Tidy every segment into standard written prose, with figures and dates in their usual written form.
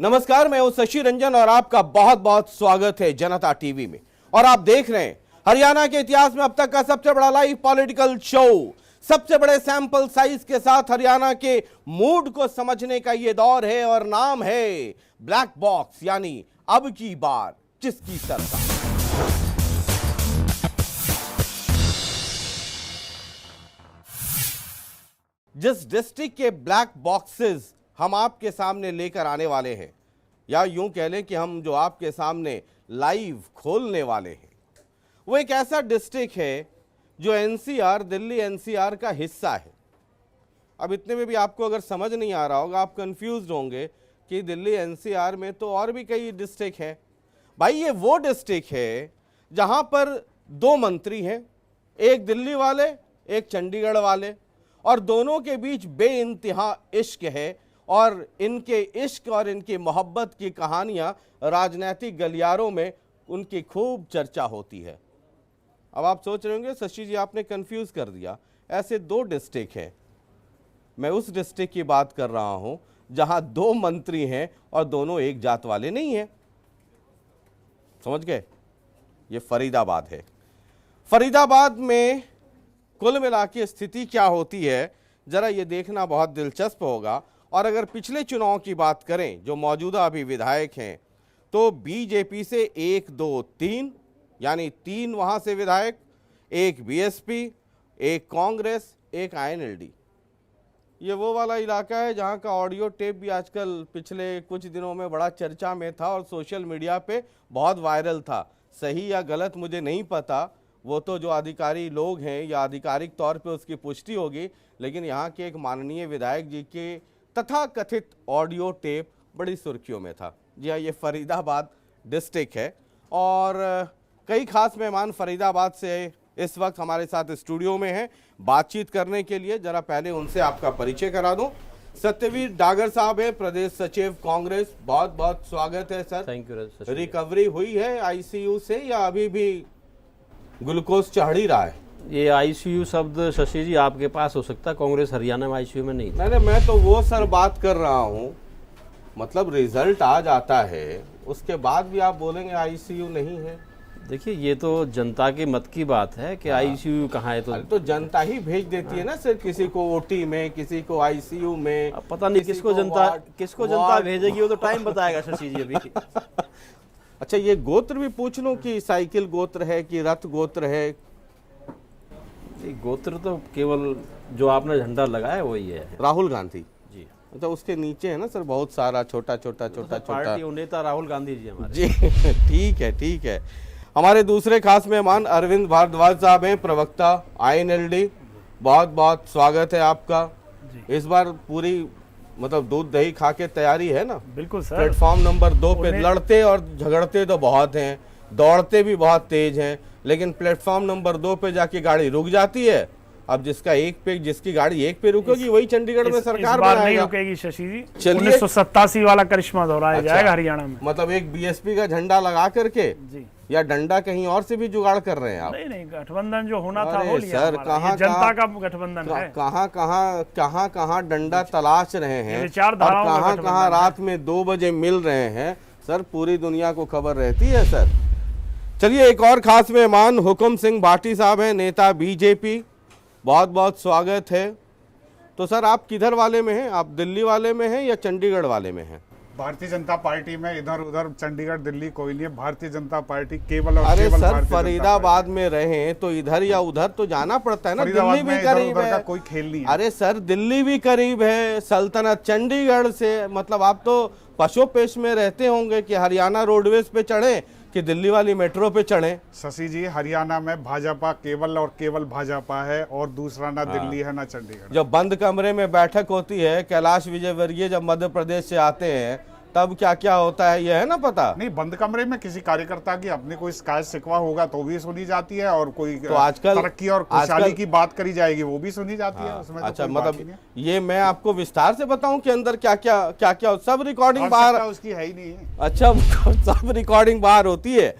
नमस्कार, मैं हूं शशि रंजन और आपका बहुत बहुत स्वागत है जनता टीवी में। और आप देख रहे हैं हरियाणा के इतिहास में अब तक का सबसे बड़ा लाइव पॉलिटिकल शो, सबसे बड़े सैंपल साइज के साथ हरियाणा के मूड को समझने का यह दौर है और नाम है ब्लैक बॉक्स, यानी अब की बार किसकी सरकार। जिस डिस्ट्रिक्ट के ब्लैक बॉक्सेस हम आपके सामने लेकर आने वाले हैं, या यूं कह लें कि हम जो आपके सामने लाइव खोलने वाले हैं, वो एक ऐसा डिस्ट्रिक्ट है जो एनसीआर, दिल्ली एनसीआर का हिस्सा है। अब इतने में भी आपको अगर समझ नहीं आ रहा होगा, आप कंफ्यूज्ड होंगे कि दिल्ली एनसीआर में तो और भी कई डिस्ट्रिक्ट हैं। भाई ये वो डिस्ट्रिक्ट है जहां पर दो मंत्री हैं, एक दिल्ली वाले एक चंडीगढ़ वाले, और दोनों के बीच बेइंतहा इश्क है और इनके इश्क और इनकी मोहब्बत की कहानियां राजनीतिक गलियारों में उनकी खूब चर्चा होती है। अब आप सोच रहे होंगे शशि जी आपने कंफ्यूज कर दिया, ऐसे दो डिस्ट्रिक्ट हैं। मैं उस डिस्ट्रिक्ट की बात कर रहा हूं जहां दो मंत्री हैं और दोनों एक जात वाले नहीं हैं। समझ गए? ये फरीदाबाद है। फरीदाबाद में कुल मिला के स्थिति क्या होती है, जरा ये देखना बहुत दिलचस्प होगा। और अगर पिछले चुनाव की बात करें, जो मौजूदा अभी विधायक हैं, तो बीजेपी से 1, 2, 3 यानी 3 वहां से विधायक, एक बीएसपी, एक कांग्रेस, एक आईएनएलडी। ये वो वाला इलाका है जहां का ऑडियो टेप भी आजकल पिछले कुछ दिनों में बड़ा चर्चा में था और सोशल मीडिया पे बहुत वायरल था। सही या गलत मुझे नहीं पता, वो तो जो अधिकारी लोग हैं या आधिकारिक तौर पे उसकी पुष्टि होगी, लेकिन यहाँ के एक माननीय विधायक जी के तथा कथित ऑडियो टेप बड़ी सुर्खियों में था। जी हाँ, ये फरीदाबाद डिस्ट्रिक्ट है और कई खास मेहमान फरीदाबाद से इस वक्त हमारे साथ स्टूडियो में हैं बातचीत करने के लिए। जरा पहले उनसे आपका परिचय करा दूं। सत्यवीर डागर साहब है, प्रदेश सचिव कांग्रेस, बहुत बहुत स्वागत है सर। Thank you. रिकवरी हुई है आईसीयू से या अभी भी ग्लूकोज चढ़ ही रहा है? ये आईसीयू शब्द शशि जी आपके पास हो सकता है, कांग्रेस हरियाणा में आईसीयू में नहीं। नहीं, मैं तो वो सर बात कर रहा हूँ, मतलब रिजल्ट आ जाता है उसके बाद भी आप बोलेंगे आईसीयू नहीं है। देखिए, ये तो जनता के मत की बात है कि आईसीयू कहाँ है। तो जनता ही भेज देती है ना सर, किसी को ओटी में, किसी को आईसीयू में। अब पता नहीं किसको जनता भेजेगी, वो तो टाइम बताएगा शशि जी अभी। अच्छा, ये गोत्र भी पूछ लूं कि साइकिल गोत्र है कि रथ गोत्र है? गोत्र तो केवल जो आपने झंडा लगाया वही है, राहुल गांधी जी। तो उसके नीचे है ना सर बहुत सारा छोटा छोटा पार्टी नेता राहुल गांधी जी हमारे जी। ठीक है, ठीक है। हमारे दूसरे खास मेहमान अरविंद भारद्वाज साहब हैं, प्रवक्ता आईएनएलडी, बहुत बहुत स्वागत है आपका। इस बार पूरी मतलब दूध दही खा के तैयारी है ना? बिल्कुल सर। प्लेटफॉर्म नंबर 2 पे लड़ते और झगड़ते तो बहुत हैं, दौड़ते भी बहुत तेज हैं, लेकिन प्लेटफॉर्म नंबर 2 पे जाके गाड़ी रुक जाती है। अब जिसकी गाड़ी एक पे रुकेगी वही चंडीगढ़ में सरकार बनाएगा। नहीं रुकेगी शशि जी। चलिए, 1987 वाला करिश्मा दोहराया जाएगा हरियाणा में। मतलब एक बीएसपी का झंडा लगा करके जी, या डंडा कहीं और से भी जुगाड़ कर रहे हैं आप? नहीं, गठबंधन जो होना था हो लिया सर, हमारा। जनता का गठबंधन है। कहाँ डंडा तलाश रहे हैं और कहाँ कहाँ रात में 2 बजे मिल रहे हैं सर, पूरी दुनिया को खबर रहती है सर। चलिए, एक और खास मेहमान हुकुम सिंह भाटी साहब हैं, नेता बीजेपी, बहुत बहुत स्वागत है। तो सर आप किधर वाले में हैं? आप दिल्ली वाले में हैं या चंडीगढ़ वाले में हैं? भारतीय जनता पार्टी में इधर उधर चंडीगढ़ दिल्ली कोई नहीं है, भारतीय जनता पार्टी केवल और अरे केवल सर, फरीदाबाद में रहे तो इधर या उधर तो जाना पड़ता है ना। दिल्ली भी करीब है, कोई खेल नहीं है। अरे सर, दिल्ली भी करीब है, सल्तनत चंडीगढ़ से, मतलब आप तो पशोपेश में रहते होंगे कि हरियाणा रोडवेज पे चढ़े कि दिल्ली वाली मेट्रो पे चढ़े। शशि जी, हरियाणा में भाजपा केवल और केवल भाजपा है और दूसरा ना दिल्ली है ना चंडीगढ़। जब बंद कमरे में बैठक होती है, कैलाश विजयवर्गीय जब मध्य प्रदेश से आते हैं तब क्या क्या होता है, ये है ना पता? नहीं, बंद कमरे में किसी कार्यकर्ता की अपनी कोई शिकायत शिकवा होगा तो भी सुनी जाती है, और कोई तो आजकल तरक्की और खुशहाली की बात करी जाएगी वो भी सुनी जाती है। उसमें अच्छा, मतलब ये मैं आपको विस्तार से बताऊं कि अंदर क्या क्या सब रिकॉर्डिंग बाहर उसकी है ही नहीं है। अच्छा, सब रिकॉर्डिंग बाहर होती है।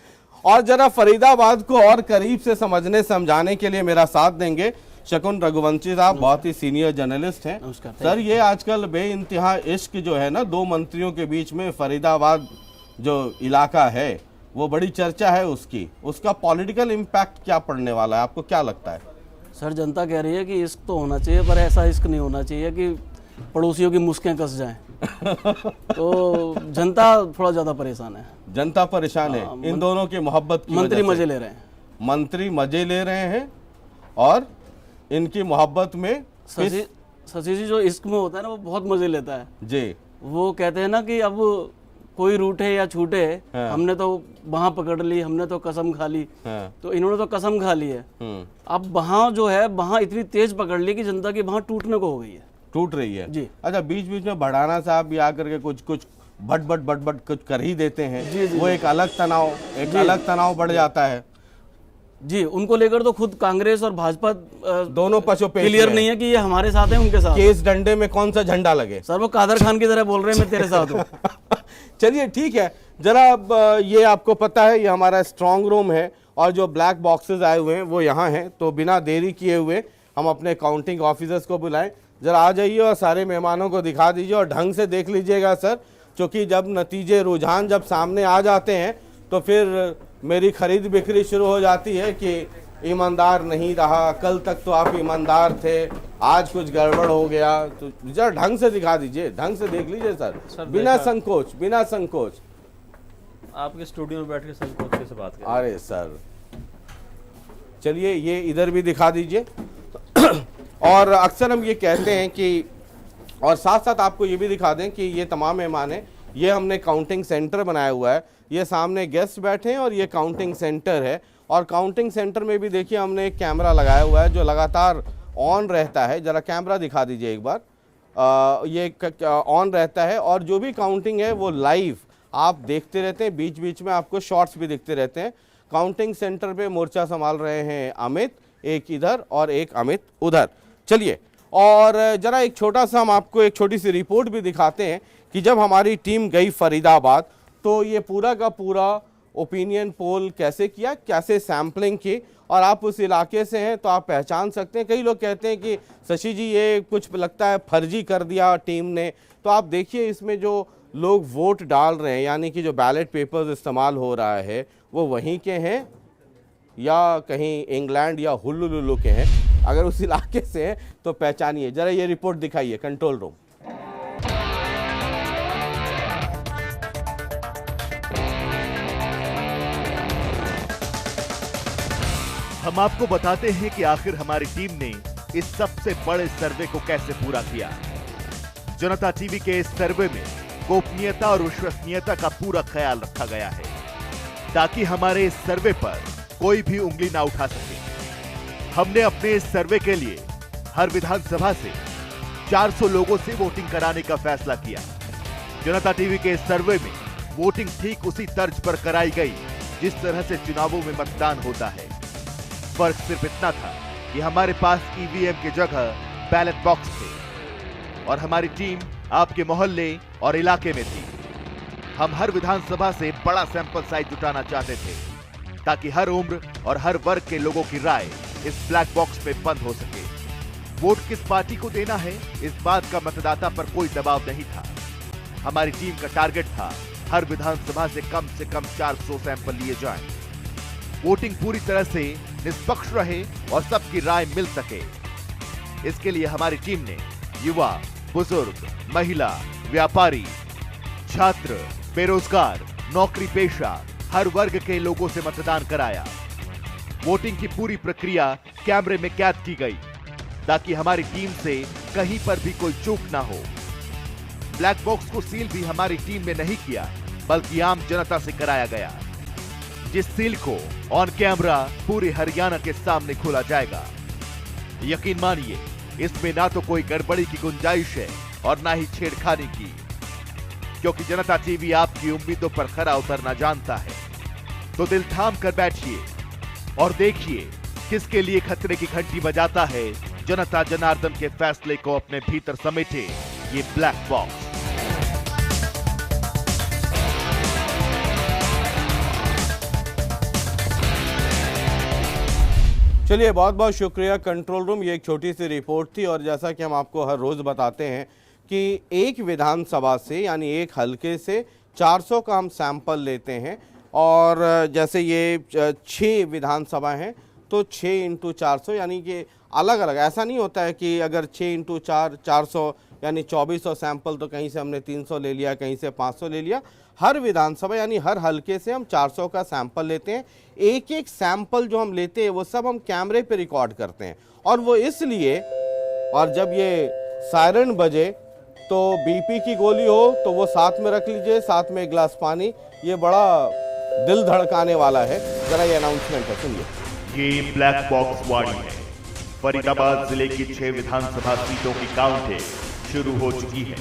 और जरा फरीदाबाद को और करीब से समझने समझाने के लिए मेरा साथ देंगे शकुन रघुवंशी साहब बहुत ही सीनियर जर्नलिस्ट हैं। नमस्कार। सर, ये आजकल बेइंतहा इश्क जो है ना दो मंत्रियों के बीच में, फरीदाबाद जो इलाका है वो बड़ी चर्चा है उसकी, उसका पॉलिटिकल इम्पैक्ट क्या पड़ने वाला है, आपको क्या लगता है? सर, जनता कह रही है कि इश्क तो होना चाहिए, पर ऐसा इश्क नहीं होना चाहिए कि पड़ोसियों की मुस्कें कस जाएं। तो जनता थोड़ा ज़्यादा परेशान है। जनता परेशान है इन दोनों की मोहब्बत की मंत्री वजह से। मजे ले रहे हैं। मंत्री मजे ले रहे हैं और इनकी मोहब्बत में शशि जी जो इश्क में होता है ना वो बहुत मजे लेता है जी। वो कहते हैं ना कि अब कोई रूठे या छूटे, हाँ। हमने तो वहाँ पकड़ ली, हमने तो कसम खा ली। हाँ। तो इन्होंने तो कसम खा ली है। अब वहाँ जो है वहाँ इतनी तेज पकड़ ली कि जनता की वहाँ टूटने को हो गई है, टूट रही है जी। अच्छा, बीच बीच में बढ़ाना साहब भी आकर के कुछ कुछ भट कुछ कर ही देते हैं। जी, जी, वो एक अलग तनाव बढ़ जाता है जी। उनको लेकर तो खुद कांग्रेस और भाजपा दोनों पशु पेश क्लियर में नहीं है कि ये हमारे साथ है उनके साथ। केस डंडे में कौन सा झंडा लगे। सर वो कादर खान की तरह बोल रहे हैं मैं तेरे साथ हूँ। चलिए ठीक है, जरा अब ये आपको पता है ये हमारा स्ट्रांग रूम है और जो ब्लैक बॉक्सेस आए हुए हैं वो यहाँ हैं। तो बिना देरी किए हुए हम अपने काउंटिंग ऑफिसर्स को बुलाएं, जरा आ जाइए और सारे मेहमानों को दिखा दीजिए और ढंग से देख लीजिएगा सर, क्योंकि जब नतीजे रुझान जब सामने आ जाते हैं तो फिर मेरी खरीद बिक्री शुरू हो जाती है कि ईमानदार नहीं रहा, कल तक तो आप ईमानदार थे, आज कुछ गड़बड़ हो गया। तो जरा ढंग से दिखा दीजिए, ढंग से देख लीजिए सर, बिना संकोच। आपके स्टूडियो में बैठ के संकोच कैसे बात करें? अरे सर चलिए ये इधर भी दिखा दीजिए। और अक्सर हम ये कहते हैं कि, और साथ साथ आपको ये भी दिखा दें कि ये तमाम मेहमान हैं, ये हमने काउंटिंग सेंटर बनाया हुआ है, ये सामने गेस्ट बैठे हैं और ये काउंटिंग सेंटर है। और काउंटिंग सेंटर में भी देखिए हमने एक कैमरा लगाया हुआ है जो लगातार ऑन रहता है, ज़रा कैमरा दिखा दीजिए एक बार। ये ऑन रहता है और जो भी काउंटिंग है वो लाइव आप देखते रहते हैं, बीच बीच में आपको शॉर्ट्स भी दिखते रहते हैं। काउंटिंग सेंटर पे मोर्चा संभाल रहे हैं अमित, एक इधर और एक अमित उधर। चलिए और ज़रा एक छोटा सा हम आपको एक छोटी सी रिपोर्ट भी दिखाते हैं कि जब हमारी टीम गई फरीदाबाद तो ये पूरा का पूरा ओपिनियन पोल कैसे किया, कैसे सैम्पलिंग की, और आप उस इलाके से हैं तो आप पहचान सकते हैं। कई लोग कहते हैं कि शशि जी ये कुछ लगता है फर्जी कर दिया टीम ने, तो आप देखिए इसमें जो लोग वोट डाल रहे हैं यानी कि जो बैलेट पेपर्स इस्तेमाल हो रहा है वो वहीं के हैं या कहीं इंग्लैंड या हुल्लुलुलु के हैं। अगर उस इलाके से हैं तो पहचानिए। ज़रा ये रिपोर्ट दिखाइए कंट्रोल रूम। हम आपको बताते हैं कि आखिर हमारी टीम ने इस सबसे बड़े सर्वे को कैसे पूरा किया। जनता टीवी के इस सर्वे में गोपनीयता और विश्वसनीयता का पूरा ख्याल रखा गया है ताकि हमारे इस सर्वे पर कोई भी उंगली ना उठा सके। हमने अपने इस सर्वे के लिए हर विधानसभा से 400 लोगों से वोटिंग कराने का फैसला किया। जनता टीवी के इस सर्वे में वोटिंग ठीक उसी तर्ज पर कराई गई जिस तरह से चुनावों में मतदान होता है। फर्क सिर्फ इतना था कि हमारे पास ईवीएम की जगह बैलेट बॉक्स थे और हमारी टीम आपके मोहल्ले और इलाके में थी। हम हर विधानसभा से बड़ा सैंपल साइज जुटाना चाहते थे ताकि हर उम्र और हर वर्ग के लोगों की राय इस ब्लैक बॉक्स में बंद हो सके। वोट किस पार्टी को देना है इस बात का मतदाता पर कोई दबाव नहीं था। हमारी टीम का टारगेट था हर विधानसभा से कम 400 सैंपल लिए जाएं। वोटिंग पूरी तरह से निष्पक्ष रहे और सबकी राय मिल सके। इसके लिए हमारी टीम ने युवा, बुजुर्ग, महिला, व्यापारी, छात्र, बेरोजगार, नौकरी पेशा हर वर्ग के लोगों से मतदान कराया। वोटिंग की पूरी प्रक्रिया कैमरे में कैद की गई ताकि हमारी टीम से कहीं पर भी कोई चूक ना हो। ब्लैक बॉक्स को सील भी हमारी टीम ने नहीं किया बल्कि आम जनता से कराया गया, जिस सील को ऑन कैमरा पूरे हरियाणा के सामने खोला जाएगा। यकीन मानिए इसमें ना तो कोई गड़बड़ी की गुंजाइश है और ना ही छेड़खानी की, क्योंकि जनता टीवी आपकी उम्मीदों पर खरा उतरना जानता है। तो दिल थाम कर बैठिए और देखिए किसके लिए खतरे की घंटी बजाता है जनता जनार्दन के फैसले को अपने भीतर समेटे ये ब्लैक बॉक्स। चलिए, बहुत बहुत शुक्रिया कंट्रोल रूम। ये एक छोटी सी रिपोर्ट थी और जैसा कि हम आपको हर रोज़ बताते हैं कि एक विधानसभा से यानी एक हलके से 400 का हम सैंपल लेते हैं और जैसे ये 6 विधानसभा हैं तो 6 × 400 यानी कि अलग अलग, ऐसा नहीं होता है कि अगर 6 × 4 400 यानी 2400 सैंपल तो कहीं से हमने 300 ले लिया, कहीं से 500 ले लिया। हर विधानसभा यानी हर हलके से हम 400 का सैंपल लेते हैं। एक एक सैंपल जो हम लेते हैं वो सब हम कैमरे पे रिकॉर्ड करते हैं और वो इसलिए, और जब ये सायरन बजे तो बीपी की गोली हो तो वो साथ में रख लीजिए, साथ में एक गिलास पानी। ये बड़ा दिल धड़काने वाला है। जरा ये अनाउंसमेंट है, सुनिए। ये ब्लैक बॉक्स वार्निंग है। फरीदाबाद जिले की 6 विधानसभा सीटों की काउंटिंग शुरू हो चुकी है।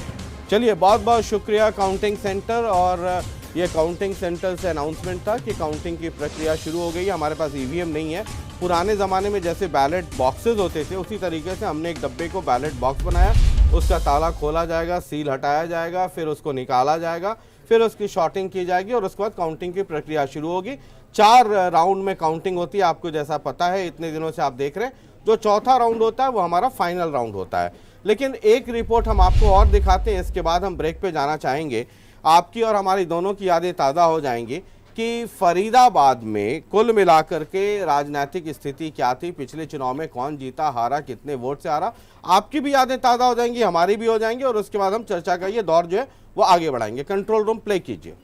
चलिए, बहुत बहुत शुक्रिया काउंटिंग सेंटर। और ये काउंटिंग सेंटर से अनाउंसमेंट था कि काउंटिंग की प्रक्रिया शुरू हो गई। हमारे पास ईवीएम नहीं है। पुराने ज़माने में जैसे बैलेट बॉक्सेस होते थे उसी तरीके से हमने एक डब्बे को बैलेट बॉक्स बनाया। उसका ताला खोला जाएगा, सील हटाया जाएगा, फिर उसको निकाला जाएगा, फिर उसकी शॉर्टिंग की जाएगी और उसके बाद काउंटिंग की प्रक्रिया शुरू होगी। 4 राउंड में काउंटिंग होती है, आपको जैसा पता है, इतने दिनों से आप देख रहे हैं। जो चौथा राउंड होता है वो हमारा फाइनल राउंड होता है। लेकिन एक रिपोर्ट हम आपको और दिखाते हैं, इसके बाद हम ब्रेक पे जाना चाहेंगे। आपकी और हमारी दोनों की यादें ताज़ा हो जाएंगी कि फरीदाबाद में कुल मिलाकर के राजनीतिक स्थिति क्या थी, पिछले चुनाव में कौन जीता, हारा, कितने वोट से हारा। आपकी भी यादें ताज़ा हो जाएंगी, हमारी भी हो जाएंगी और उसके बाद हम चर्चा का ये दौर जो है वो आगे बढ़ाएंगे। कंट्रोल रूम प्ले कीजिए।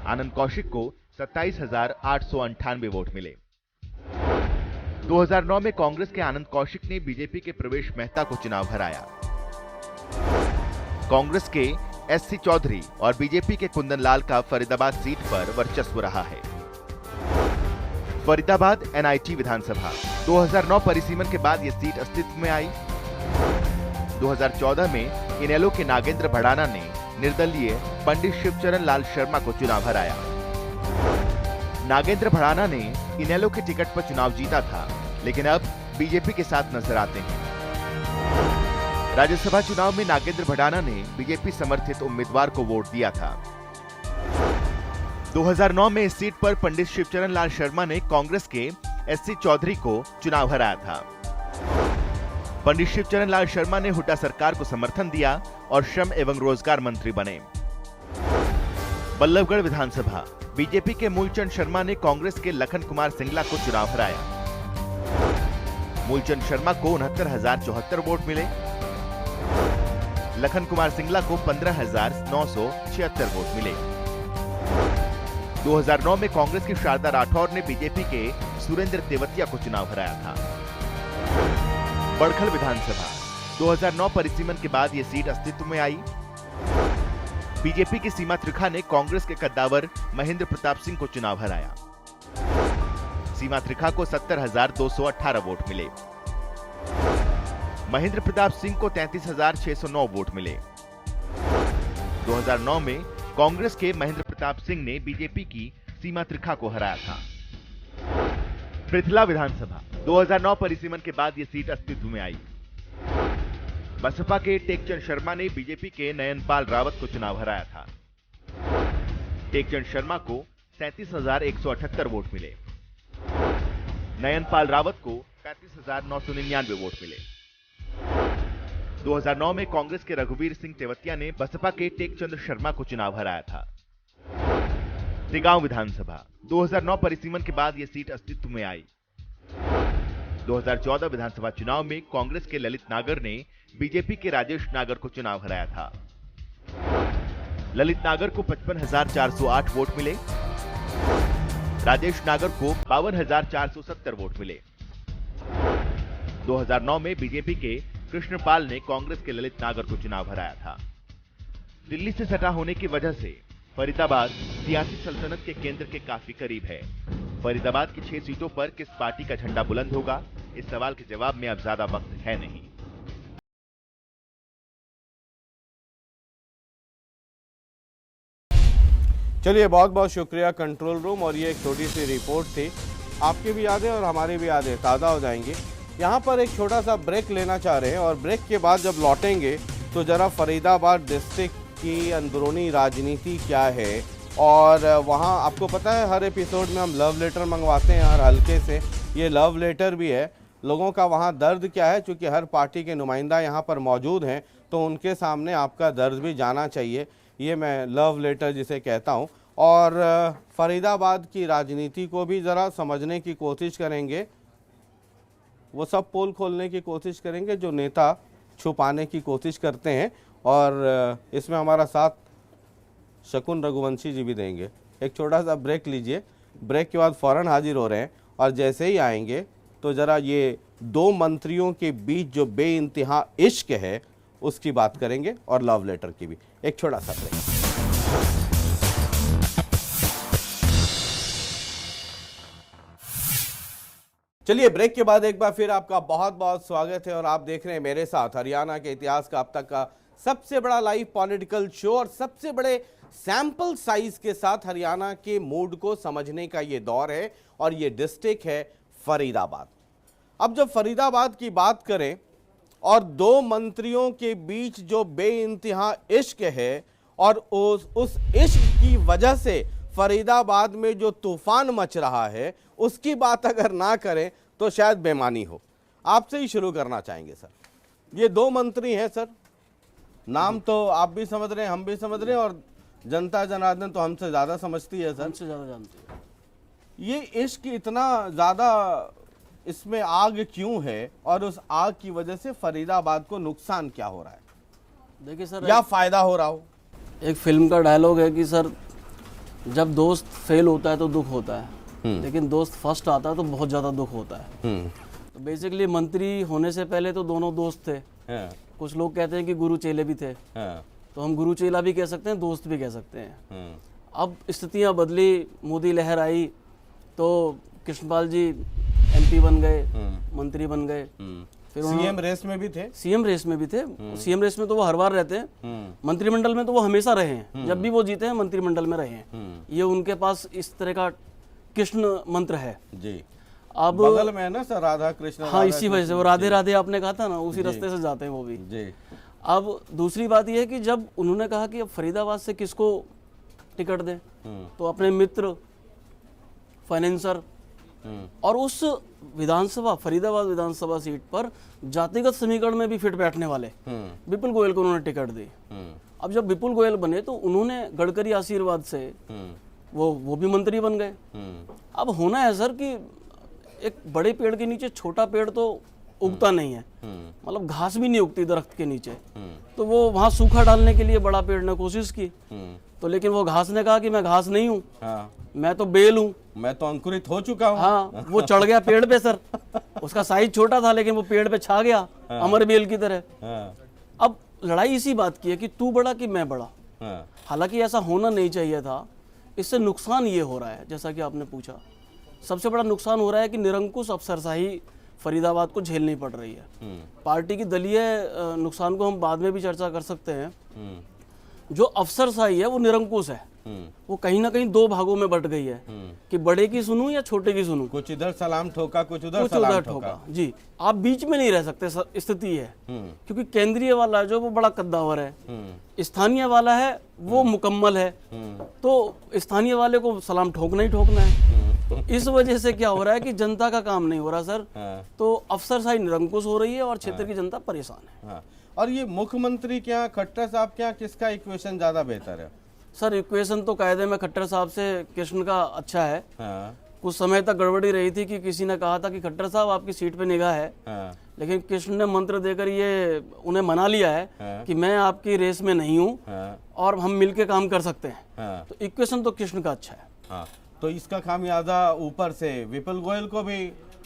आनंद कौशिक को 27,898 वोट मिले। 2009 में कांग्रेस के आनंद कौशिक ने बीजेपी के प्रवेश मेहता को चुनाव हराया। कांग्रेस के एससी चौधरी और बीजेपी के कुंदन लाल का फरीदाबाद सीट पर वर्चस्व रहा है। फरीदाबाद एनआईटी विधानसभा 2009 परिसीमन के बाद यह सीट अस्तित्व में आई। 2014 में इनेलो के नागेंद्र भड़ाना ने निर्दलीय पंडित शिवचरण लाल शर्मा को चुनाव हराया। नागेंद्र भड़ाना ने इनेलो के टिकट पर चुनाव जीता था, लेकिन अब बीजेपी के साथ नजर आते हैं। राज्यसभा चुनाव में नागेंद्र भड़ाना ने बीजेपी समर्थित उम्मीदवार को वोट दिया था। 2009 में इस सीट पर पंडित शिवचरण लाल शर्मा ने कांग्रेस के एससी चौधरी को चुनाव हराया था। पंडित शिवचरण लाल शर्मा ने हुड्डा सरकार को समर्थन दिया और श्रम एवं रोजगार मंत्री बने। बल्लभगढ़ विधानसभा बीजेपी के मूलचंद शर्मा ने कांग्रेस के लखन कुमार सिंगला को चुनाव हराया। मूलचंद शर्मा को 69,074 वोट मिले। लखन कुमार सिंगला को 15,976 वोट मिले। 2009 में कांग्रेस की शारदा राठौर ने बीजेपी के सुरेंद्र तेवतिया को चुनाव हराया था। बड़खल विधानसभा 2009 परिसीमन के बाद यह सीट अस्तित्व में आई। बीजेपी की सीमा त्रिखा ने कांग्रेस के कद्दावर महेंद्र प्रताप सिंह को चुनाव हराया। सीमा त्रिखा को 70,218 वोट मिले। महेंद्र प्रताप सिंह को 33,609 वोट मिले। 2009 में कांग्रेस के महेंद्र प्रताप सिंह ने बीजेपी की सीमा त्रिखा को हराया था। पृथला विधानसभा 2009 परिसीमन के बाद यह सीट अस्तित्व में आई। बसपा के टेकचंद शर्मा ने बीजेपी के नयनपाल रावत को चुनाव हराया था। टेकचंद शर्मा को 37,178 वोट मिले। नयनपाल रावत को 35,999 वोट मिले। 2009 में कांग्रेस के रघुवीर सिंह तेवतिया ने बसपा के टेकचंद शर्मा को चुनाव हराया था। तिगांव विधानसभा 2009 परिसीमन के बाद यह सीट अस्तित्व में आई। 2014 विधानसभा चुनाव में कांग्रेस के ललित नागर ने बीजेपी के राजेश नागर को चुनाव हराया था। ललित नागर को 55,408 वोट मिले। राजेश नागर को 52,470 वोट मिले। 2009 में बीजेपी के कृष्णपाल ने कांग्रेस के ललित नागर को चुनाव हराया था। दिल्ली से सटा होने की वजह से फरीदाबाद सियासी सल्तनत के केंद्र के काफी करीब है। फरीदाबाद की 6 सीटों पर किस पार्टी का झंडा बुलंद होगा, इस सवाल के जवाब में अब ज्यादा वक्त है नहीं। चलिए, बहुत बहुत शुक्रिया कंट्रोल रूम। और ये एक छोटी सी रिपोर्ट थी, आपकी भी यादें और हमारी भी यादें ताज़ा हो जाएंगी। यहाँ पर एक छोटा सा ब्रेक लेना चाह रहे हैं और ब्रेक के बाद जब लौटेंगे तो ज़रा फरीदाबाद डिस्ट्रिक्ट की अंदरूनी राजनीति क्या है। और वहाँ आपको पता है हर एपिसोड में हम लव लेटर मंगवाते हैं हर हल्के से, ये लव लेटर भी है। लोगों का वहाँ दर्द क्या है, चूँकि हर पार्टी के नुमाइंदा यहाँ पर मौजूद हैं तो उनके सामने आपका दर्द भी जाना चाहिए। ये मैं लव लेटर जिसे कहता हूँ। और फरीदाबाद की राजनीति को भी ज़रा समझने की कोशिश करेंगे, वो सब पोल खोलने की कोशिश करेंगे जो नेता छुपाने की कोशिश करते हैं। और इसमें हमारा साथ शकुन रघुवंशी जी भी देंगे। एक छोटा सा ब्रेक लीजिए, ब्रेक के बाद फ़ौरन हाजिर हो रहे हैं और जैसे ही आएंगे तो ज़रा ये 2 मंत्रियों के बीच जो बेइंतहा इश्क है उसकी बात करेंगे और लव लेटर की भी। एक छोटा सा ब्रेक। चलिए, ब्रेक के बाद एक बार फिर आपका बहुत बहुत स्वागत है और आप देख रहे हैं मेरे साथ हरियाणा के इतिहास का अब तक का सबसे बड़ा लाइव पॉलिटिकल शो और सबसे बड़े सैंपल साइज के साथ हरियाणा के मूड को समझने का ये दौर है और ये डिस्ट्रिक्ट है फरीदाबाद। अब जब फरीदाबाद की बात करें और 2 मंत्रियों के बीच जो बेइंतहा इश्क है और उस इश्क की वजह से फरीदाबाद में जो तूफान मच रहा है उसकी बात अगर ना करें तो शायद बेमानी हो। आपसे ही शुरू करना चाहेंगे सर। ये 2 मंत्री हैं सर, नाम तो आप भी समझ रहे हैं, हम भी समझ रहे हैं और जनता जनार्दन तो हमसे ज़्यादा समझती है सर, हमसे ज़्यादा जानती है। ये इश्क इतना ज़्यादा इसमें आग क्यों है और उस आग की वजह से फरीदाबाद को नुकसान क्या हो रहा है? देखिए सर, या फ़ायदा हो रहा हो? एक फिल्म का डायलॉग है कि सर जब दोस्त फेल होता है तो दुख होता है, लेकिन दोस्त फर्स्ट आता है तो बहुत ज़्यादा दुख होता है। तो बेसिकली मंत्री होने से पहले तो दोनों दोस्त थे। कुछ लोग कहते हैं कि गुरु चेले भी थे, तो हम गुरु चेला भी कह सकते हैं, दोस्त भी कह सकते हैं। अब स्थितियां बदली, मोदी लहर आई तो कृष्णपाल जी MP बन गए, मंत्री बन गए। फिर सीएम रेस में भी थे। सीएम रेस में भी थे। सीएम रेस में तो वो हर बार रहते हैं, मंत्रिमंडल में तो वो हमेशा रहे हैं। जब भी वो जीते हैं मंत्रिमंडल में रहे हैं। ये उनके पास इस तरह का कृष्ण मंत्र है जी। अब बगल में है ना सर राधा कृष्ण। हाँ, इसी वजह से वो राधे राधे आपने कहा था ना, उसी रास्ते से जाते हैं वो भी जी। अब दूसरी बात यह है कि जब उन्होंने कहा कि अब फरीदाबाद से किसको टिकट दें, तो अपने मित्र फाइनेंसर और उस विधानसभा फरीदाबाद विधानसभा सीट पर जातिगत समीकरण में भी फिट बैठने वाले विपुल गोयल को उन्होंने टिकट दी। अब जब विपुल गोयल बने तो उन्होंने गडकरी आशीर्वाद से वो भी मंत्री बन गए। अब होना है सर कि एक बड़े पेड़ के नीचे छोटा पेड़ तो उगता नहीं है, मतलब घास भी नहीं उगती दरख्त के नीचे। तो वो वहां सूखा डालने के लिए बड़ा पेड़ ने कोशिश की, तो लेकिन वो घास ने कहा कि मैं घास नहीं हूँ, मैं तो बेल हूँ, मैं तो अंकुरित हो चुका हूँ। हाँ, वो चढ़ गया पेड़ पे सर। उसका साइज छोटा था लेकिन वो पेड़ पे छा गया, अमर बेल की तरह। अब लड़ाई इसी बात की है कि तू बड़ा कि मैं बड़ा। हालांकि ऐसा होना नहीं चाहिए था। इससे नुकसान ये हो रहा है, जैसा कि आपने पूछा, सबसे बड़ा नुकसान हो रहा है कि निरंकुश अफसरशाही फरीदाबाद को झेलनी पड़ रही है। पार्टी की दलीय नुकसान को हम बाद में भी चर्चा कर सकते हैं। जो अफसरशाही है वो निरंकुश है, वो कहीं ना कहीं 2 भागों में बट गई है कि बड़े की सुनूं या छोटे की सुनूं। कुछ इधर सलाम ठोका, कुछ उधर सलाम ठोका। जी, आप बीच में नहीं रह सकते, स्थिति है। क्योंकि केंद्रीय वाला जो वो बड़ा कद्दावर है, स्थानीय वाला है वो मुकम्मल है, तो स्थानीय वाले को सलाम ठोकना ही ठोकना है। तो इस वजह से क्या हो रहा है कि जनता का काम नहीं हो रहा सर। तो अफसरशाही निरंकुश हो रही है और क्षेत्र की जनता परेशान है। और ये मुख्यमंत्री क्या खट्टर साहब क्या किसका इक्वेशन ज्यादा बेहतर है? सर इक्वेशन तो कायदे में खट्टर साहब से कृष्ण का अच्छा है। कुछ समय तक गड़बड़ी रही थी कि किसी ने कहा था कि खट्टर साहब आपकी सीट पे निगाह है, लेकिन कृष्ण ने मंत्र देकर ये उन्हें मना लिया है कि मैं आपकी रेस में नहीं हूँ और हम मिलके काम कर सकते हैं। तो इक्वेशन तो कृष्ण का अच्छा है। तो इसका खामियाजा ऊपर से विपुल गोयल को भी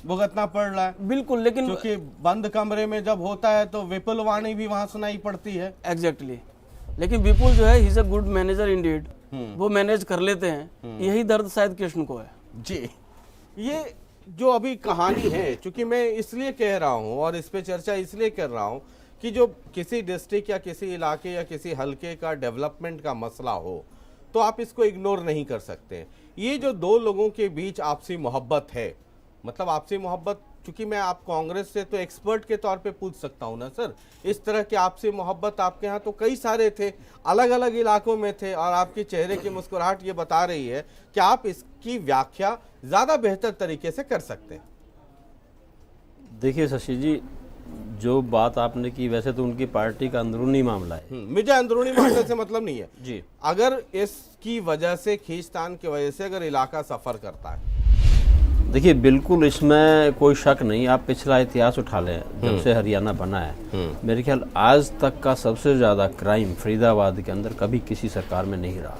भुगतना पड़ रहा है। बिल्कुल, लेकिन क्योंकि बंद कमरे में जब होता है तो विपुल वाणी भी वहां सुनाई पड़ती है। एग्जैक्टली लेकिन विपुल जो है he is a good manager Indeed, वो मैनेज कर लेते हैं। यही दर्द शायद कृष्ण को है। जी, ये जो अभी कहानी है, चूंकि मैं इसलिए कह रहा हूं और इस पे चर्चा इसलिए कर रहा हूं कि जो किसी डिस्ट्रिक्ट या किसी इलाके या किसी हलके का डेवलपमेंट का मसला हो तो आप इसको इग्नोर नहीं कर सकते। ये जो दो लोगों के बीच आपसी मोहब्बत है, मतलब आपसी मोहब्बत, क्योंकि मैं आप कांग्रेस से तो एक्सपर्ट के तौर पे पूछ सकता हूं ना सर, इस तरह की आपसी मोहब्बत आपके यहाँ तो कई सारे थे, अलग अलग इलाकों में थे, और आपके चेहरे की मुस्कुराहट ये बता रही है कि आप इसकी व्याख्या ज्यादा बेहतर तरीके से कर सकते हैं। देखिए शशि जी, जो बात आपने की वैसे तो उनकी पार्टी का अंदरूनी मामला है। मुझे अंदरूनी मामले से मतलब नहीं है जी। अगर इसकी वजह से, खींचतान की वजह से अगर इलाका सफर करता है, देखिए बिल्कुल इसमें कोई शक नहीं। आप पिछला इतिहास उठा लें, जब से हरियाणा बना है, मेरे ख्याल आज तक का सबसे ज़्यादा क्राइम फरीदाबाद के अंदर कभी किसी सरकार में नहीं रहा।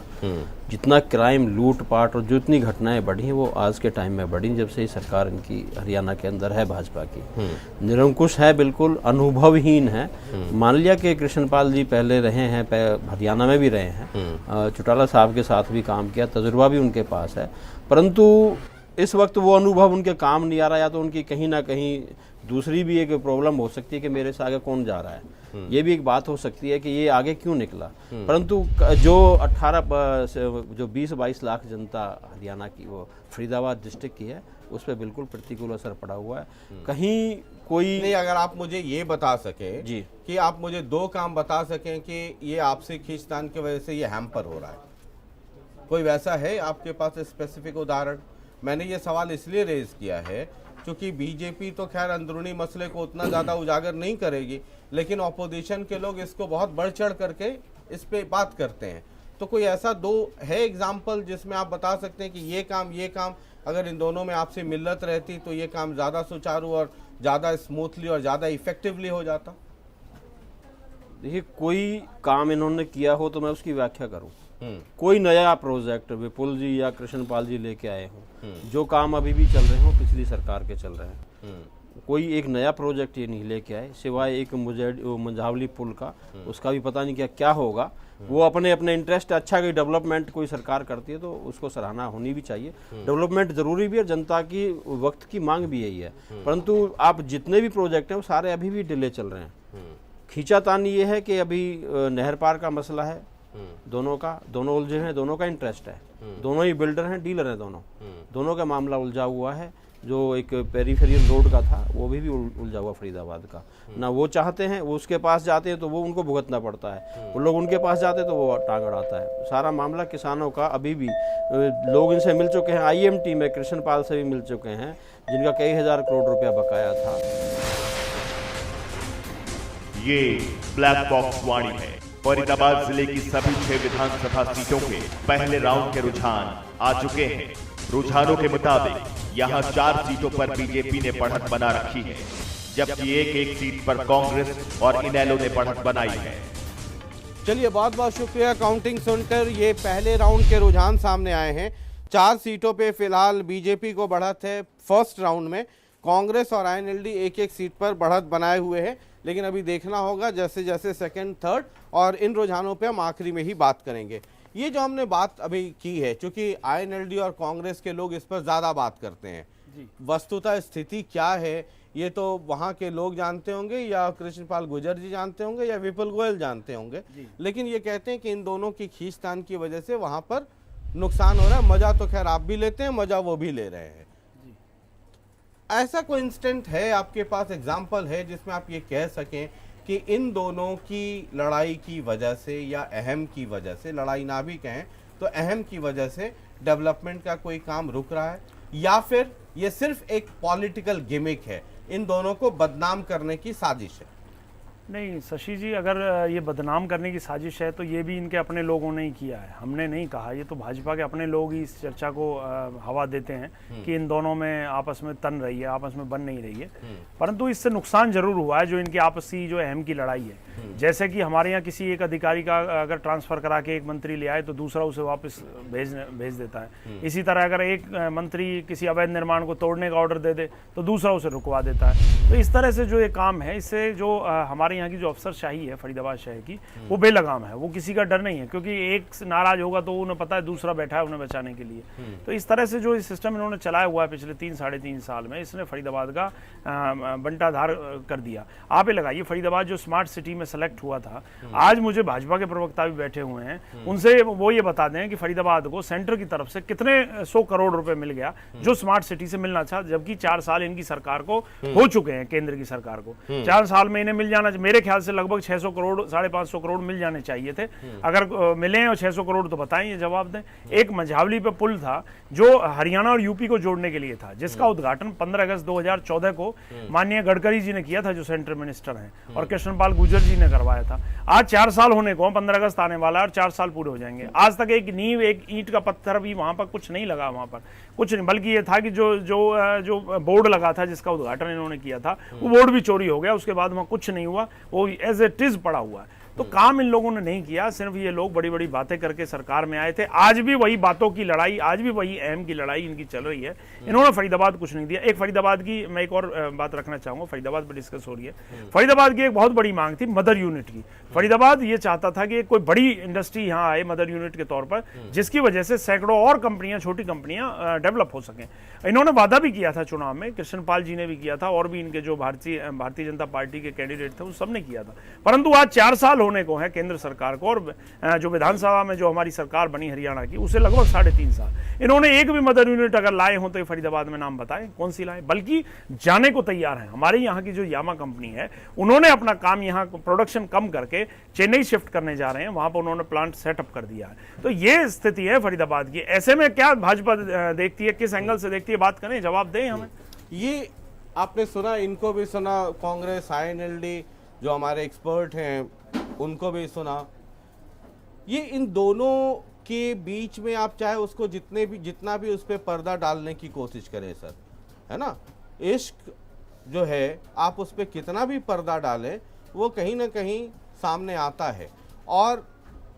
जितना क्राइम, लूटपाट और जितनी घटनाएं बढ़ी हैं वो आज के टाइम में बढ़ी जब से ही सरकार इनकी हरियाणा के अंदर है, भाजपा की। निरंकुश है, बिल्कुल अनुभवहीन है। मान लिया कि कृष्णपाल जी पहले रहे हैं, हरियाणा में भी रहे हैं, चौटाला साहब के साथ भी काम किया, तजुर्बा भी उनके पास है, परंतु इस वक्त वो अनुभव उनके काम नहीं आ रहा। या तो उनकी कहीं ना कहीं दूसरी भी एक प्रॉब्लम हो सकती है कि मेरे से आगे कौन जा रहा है, ये भी एक बात हो सकती है कि ये आगे क्यों निकला। परंतु जो 20-22 लाख जनता हरियाणा की, वो फरीदाबाद डिस्ट्रिक्ट की है, उस पर बिल्कुल प्रतिकूल असर पड़ा हुआ है। कहीं कोई नहीं, अगर आप मुझे ये बता सके जी कि आप मुझे दो काम बता सकें कि ये आपसे खींचतान की वजह से ये हैम्पर हो रहा है, कोई वैसा है आपके पास स्पेसिफिक उदाहरण? मैंने ये सवाल इसलिए रेज किया है क्योंकि बीजेपी तो खैर अंदरूनी मसले को उतना ज़्यादा उजागर नहीं करेगी, लेकिन ऑपोजिशन के लोग इसको बहुत बढ़ चढ़ करके इस पे बात करते हैं। तो कोई ऐसा दो है एग्जाम्पल जिसमें आप बता सकते हैं कि ये काम अगर इन दोनों में आपसे मिलत रहती तो ये काम ज़्यादा सुचारू और ज़्यादा स्मूथली और ज़्यादा इफेक्टिवली हो जाता? देखिए, कोई काम इन्होंने किया हो तो मैं उसकी व्याख्या करूं। कोई नया प्रोजेक्ट विपुल जी या कृष्णपाल जी लेके आए हों, जो काम अभी भी चल रहे हो पिछली सरकार के चल रहे हैं, कोई एक नया प्रोजेक्ट ये नहीं लेके आए, सिवाय एक मंझावली पुल का, उसका भी पता नहीं क्या होगा। वो अपने अपने इंटरेस्ट, अच्छा कोई डेवलपमेंट कोई सरकार करती है तो उसको सराहना होनी भी चाहिए। डेवलपमेंट जरूरी भी है, जनता की वक्त की मांग भी यही है। परंतु आप जितने भी प्रोजेक्ट हैं वो सारे अभी भी डिले चल रहे हैं। खींचातानी ये है कि अभी नहर पार का मसला है, दोनों उलझे हैं, दोनों का इंटरेस्ट है, दोनों ही बिल्डर हैं, डीलर हैं, दोनों का मामला उलझा हुआ है। जो एक पेरीफेरियल रोड का था वो भी उलझा हुआ फरीदाबाद का, ना वो चाहते हैं, वो उसके पास जाते हैं तो वो उनको भुगतना पड़ता है, वो लोग उनके पास जाते हैं तो वो टांग अड़ाता है। सारा मामला किसानों का अभी भी, लोग इनसे मिल चुके हैं, IMT में कृष्णपाल से भी मिल चुके हैं, जिनका कई हजार करोड़ रुपया बकाया था। ये ब्लैक बॉक्स वाणी है। फरीदाबाद जिले की सभी 6 विधानसभा सीटों के पहले राउंड के रुझान आ चुके हैं। रुझानों के मुताबिक यहां 4 सीटों पर बीजेपी ने बढ़त बना रखी है, जबकि एक सीट पर कांग्रेस और इनेलो ने बढ़त बनाई है। चलिए, बहुत बहुत शुक्रिया काउंटिंग सेंटर। ये पहले राउंड के रुझान सामने आए हैं। 4 सीटों पे फिलहाल बीजेपी को बढ़त है। फर्स्ट राउंड में कांग्रेस और INLD एक सीट पर बढ़त बनाए हुए हैं, लेकिन अभी देखना होगा जैसे जैसे सेकंड, थर्ड, और इन रुझानों पे हम आखिरी में ही बात करेंगे। ये जो हमने बात अभी की है, क्योंकि INLD और कांग्रेस के लोग इस पर ज़्यादा बात करते हैं, वस्तुतः स्थिति क्या है ये तो वहाँ के लोग जानते होंगे, या कृष्णपाल गुर्जर जी जानते होंगे, या विपुल गोयल जानते होंगे, लेकिन ये कहते हैं कि इन दोनों की खींचतान की वजह से वहाँ पर नुकसान हो रहा है। मजा तो खैर आप भी लेते हैं, मजा वो भी ले रहे हैं। ऐसा कोई इंस्टेंट है आपके पास, एग्जाम्पल है जिसमें आप ये कह सकें कि इन दोनों की लड़ाई की वजह से, या अहम की वजह से, लड़ाई ना भी कहें तो अहम की वजह से डेवलपमेंट का कोई काम रुक रहा है, या फिर ये सिर्फ एक पॉलिटिकल गिमिक है, इन दोनों को बदनाम करने की साजिश है? नहीं शशि जी, अगर ये बदनाम करने की साजिश है तो ये भी इनके अपने लोगों ने ही किया है, हमने नहीं कहा। ये तो भाजपा के अपने लोग ही इस चर्चा को हवा देते हैं कि इन दोनों में आपस में तन रही है, आपस में बन नहीं रही है। परंतु इससे नुकसान जरूर हुआ है, जो इनकी आपसी जो अहम की लड़ाई है। जैसे कि हमारे यहाँ किसी एक अधिकारी का अगर ट्रांसफर करा के एक मंत्री ले आए तो दूसरा उसे वापस भेज देता है। इसी तरह अगर एक मंत्री किसी अवैध निर्माण को तोड़ने का ऑर्डर दे दे तो दूसरा उसे रुकवा देता है। तो इस तरह से जो ये काम है, इससे जो हमारे यहाँ की जो अफसरशाही है फरीदाबाद शहर की, वो बेलगाम है। वो किसी का डर नहीं है, क्योंकि एक नाराज होगा तो उन्हें पता है दूसरा बैठा है उन्हें बचाने के लिए। तो इस तरह से जो सिस्टम इन्होंने चलाया हुआ है पिछले 3-3.5 साल में, इसने फरीदाबाद का बंटाधार कर दिया। आप ये लगाइए, फरीदाबाद जो स्मार्ट सिटी में सेलेक्ट हुआ था, आज मुझे भाजपा के प्रवक्ता भी बैठे हुए हैं, उनसे वो ये बता दें कि फरीदाबाद को सेंटर की तरफ से कितने 100 करोड़ रुपए मिल गया जो स्मार्ट सिटी से मिलना था, जबकि 4 साल इनकी सरकार को हो चुके हैं, केंद्र की सरकार को 4 साल में इन्हें मिल जाना, मेरे ख्याल से लगभग 600 करोड़ 550 करोड़ मिल जाने चाहिए थे। अगर मिले और 600 करोड़ तो बताएं, ये जवाब दें। एक मझावली पे पुल था जो हरियाणा और यूपी को जोड़ने के लिए था, जिसका उद्घाटन 15 अगस्त 2014 को माननीय गडकरी जी ने किया था, जो सेंट्रल मिनिस्टर हैं, और कृष्णपाल गुर्जर जी ने करवाया था। आज 4 साल होने को, 15 अगस्त आने वाला है और 4 साल पूरे हो जाएंगे। आज तक एक नींव, एक ईंट का पत्थर भी वहां पर कुछ नहीं लगा, वहां पर कुछ नहीं, बल्कि ये था कि जो बोर्ड लगा था जिसका उद्घाटन इन्होंने किया था, वो बोर्ड भी चोरी हो गया। उसके बाद वहां कुछ नहीं हुआ, वो एज इट इज पड़ा हुआ है। तो काम इन लोगों ने नहीं किया, सिर्फ ये लोग बड़ी बड़ी बातें करके सरकार में आए थे। आज भी वही बातों की लड़ाई, आज भी वही अहम की लड़ाई इनकी चल रही है। इन्होंने फरीदाबाद कुछ नहीं दिया। एक फरीदाबाद की मैं एक और बात रखना चाहूंगा, फरीदाबाद पर डिस्कस हो रही है। फरीदाबाद की एक बहुत बड़ी मांग थी मदर यूनिट की। फरीदाबाद ये चाहता था कि कोई बड़ी इंडस्ट्री यहाँ आए मदर यूनिट के तौर पर, जिसकी वजह से सैकड़ों और कंपनियां, छोटी कंपनियां डेवलप हो सकें। इन्होंने वादा भी किया था चुनाव में, कृष्णपाल जी ने भी किया था, और भी इनके जो भारतीय जनता पार्टी के कैंडिडेट थे, वो सबने किया था। परंतु आज 4 साल होने को है केंद्र सरकार को, और जो विधानसभा में जो हमारी सरकार बनी हरियाणा की, उसे लगभग 3.5 साल। इन्होंने एक भी मदर यूनिट अगर लाए हो तो ये फरीदाबाद में नाम बताएं कौन सी लाए, बल्कि जाने को तैयार है। हमारे यहाँ की जो यामा कंपनी है, उन्होंने अपना काम यहाँ प्रोडक्शन कम करके चेन्नई शिफ्ट करने जा रहे हैं, वहां पर उन्होंने प्लांट सेटअप कर दिया है। तो ये स्थिति है फरीदाबाद की। ऐसे में क्या भाजपा देखती है, किस एंगल से देखती है, बात करें, जवाब दें हमें। ये आपने सुना, इनको भी सुना, कांग्रेस, INLD जो हमारे एक्सपर्ट हैं उनको भी सुना। ये इन दोनों के बीच में आप चाहे उसको जितना भी उस पर पर्दा डालने की कोशिश करें सर, है ना, इश्क जो है आप उस पर कितना भी पर्दा डालें, वो कहीं ना कहीं सामने आता है। और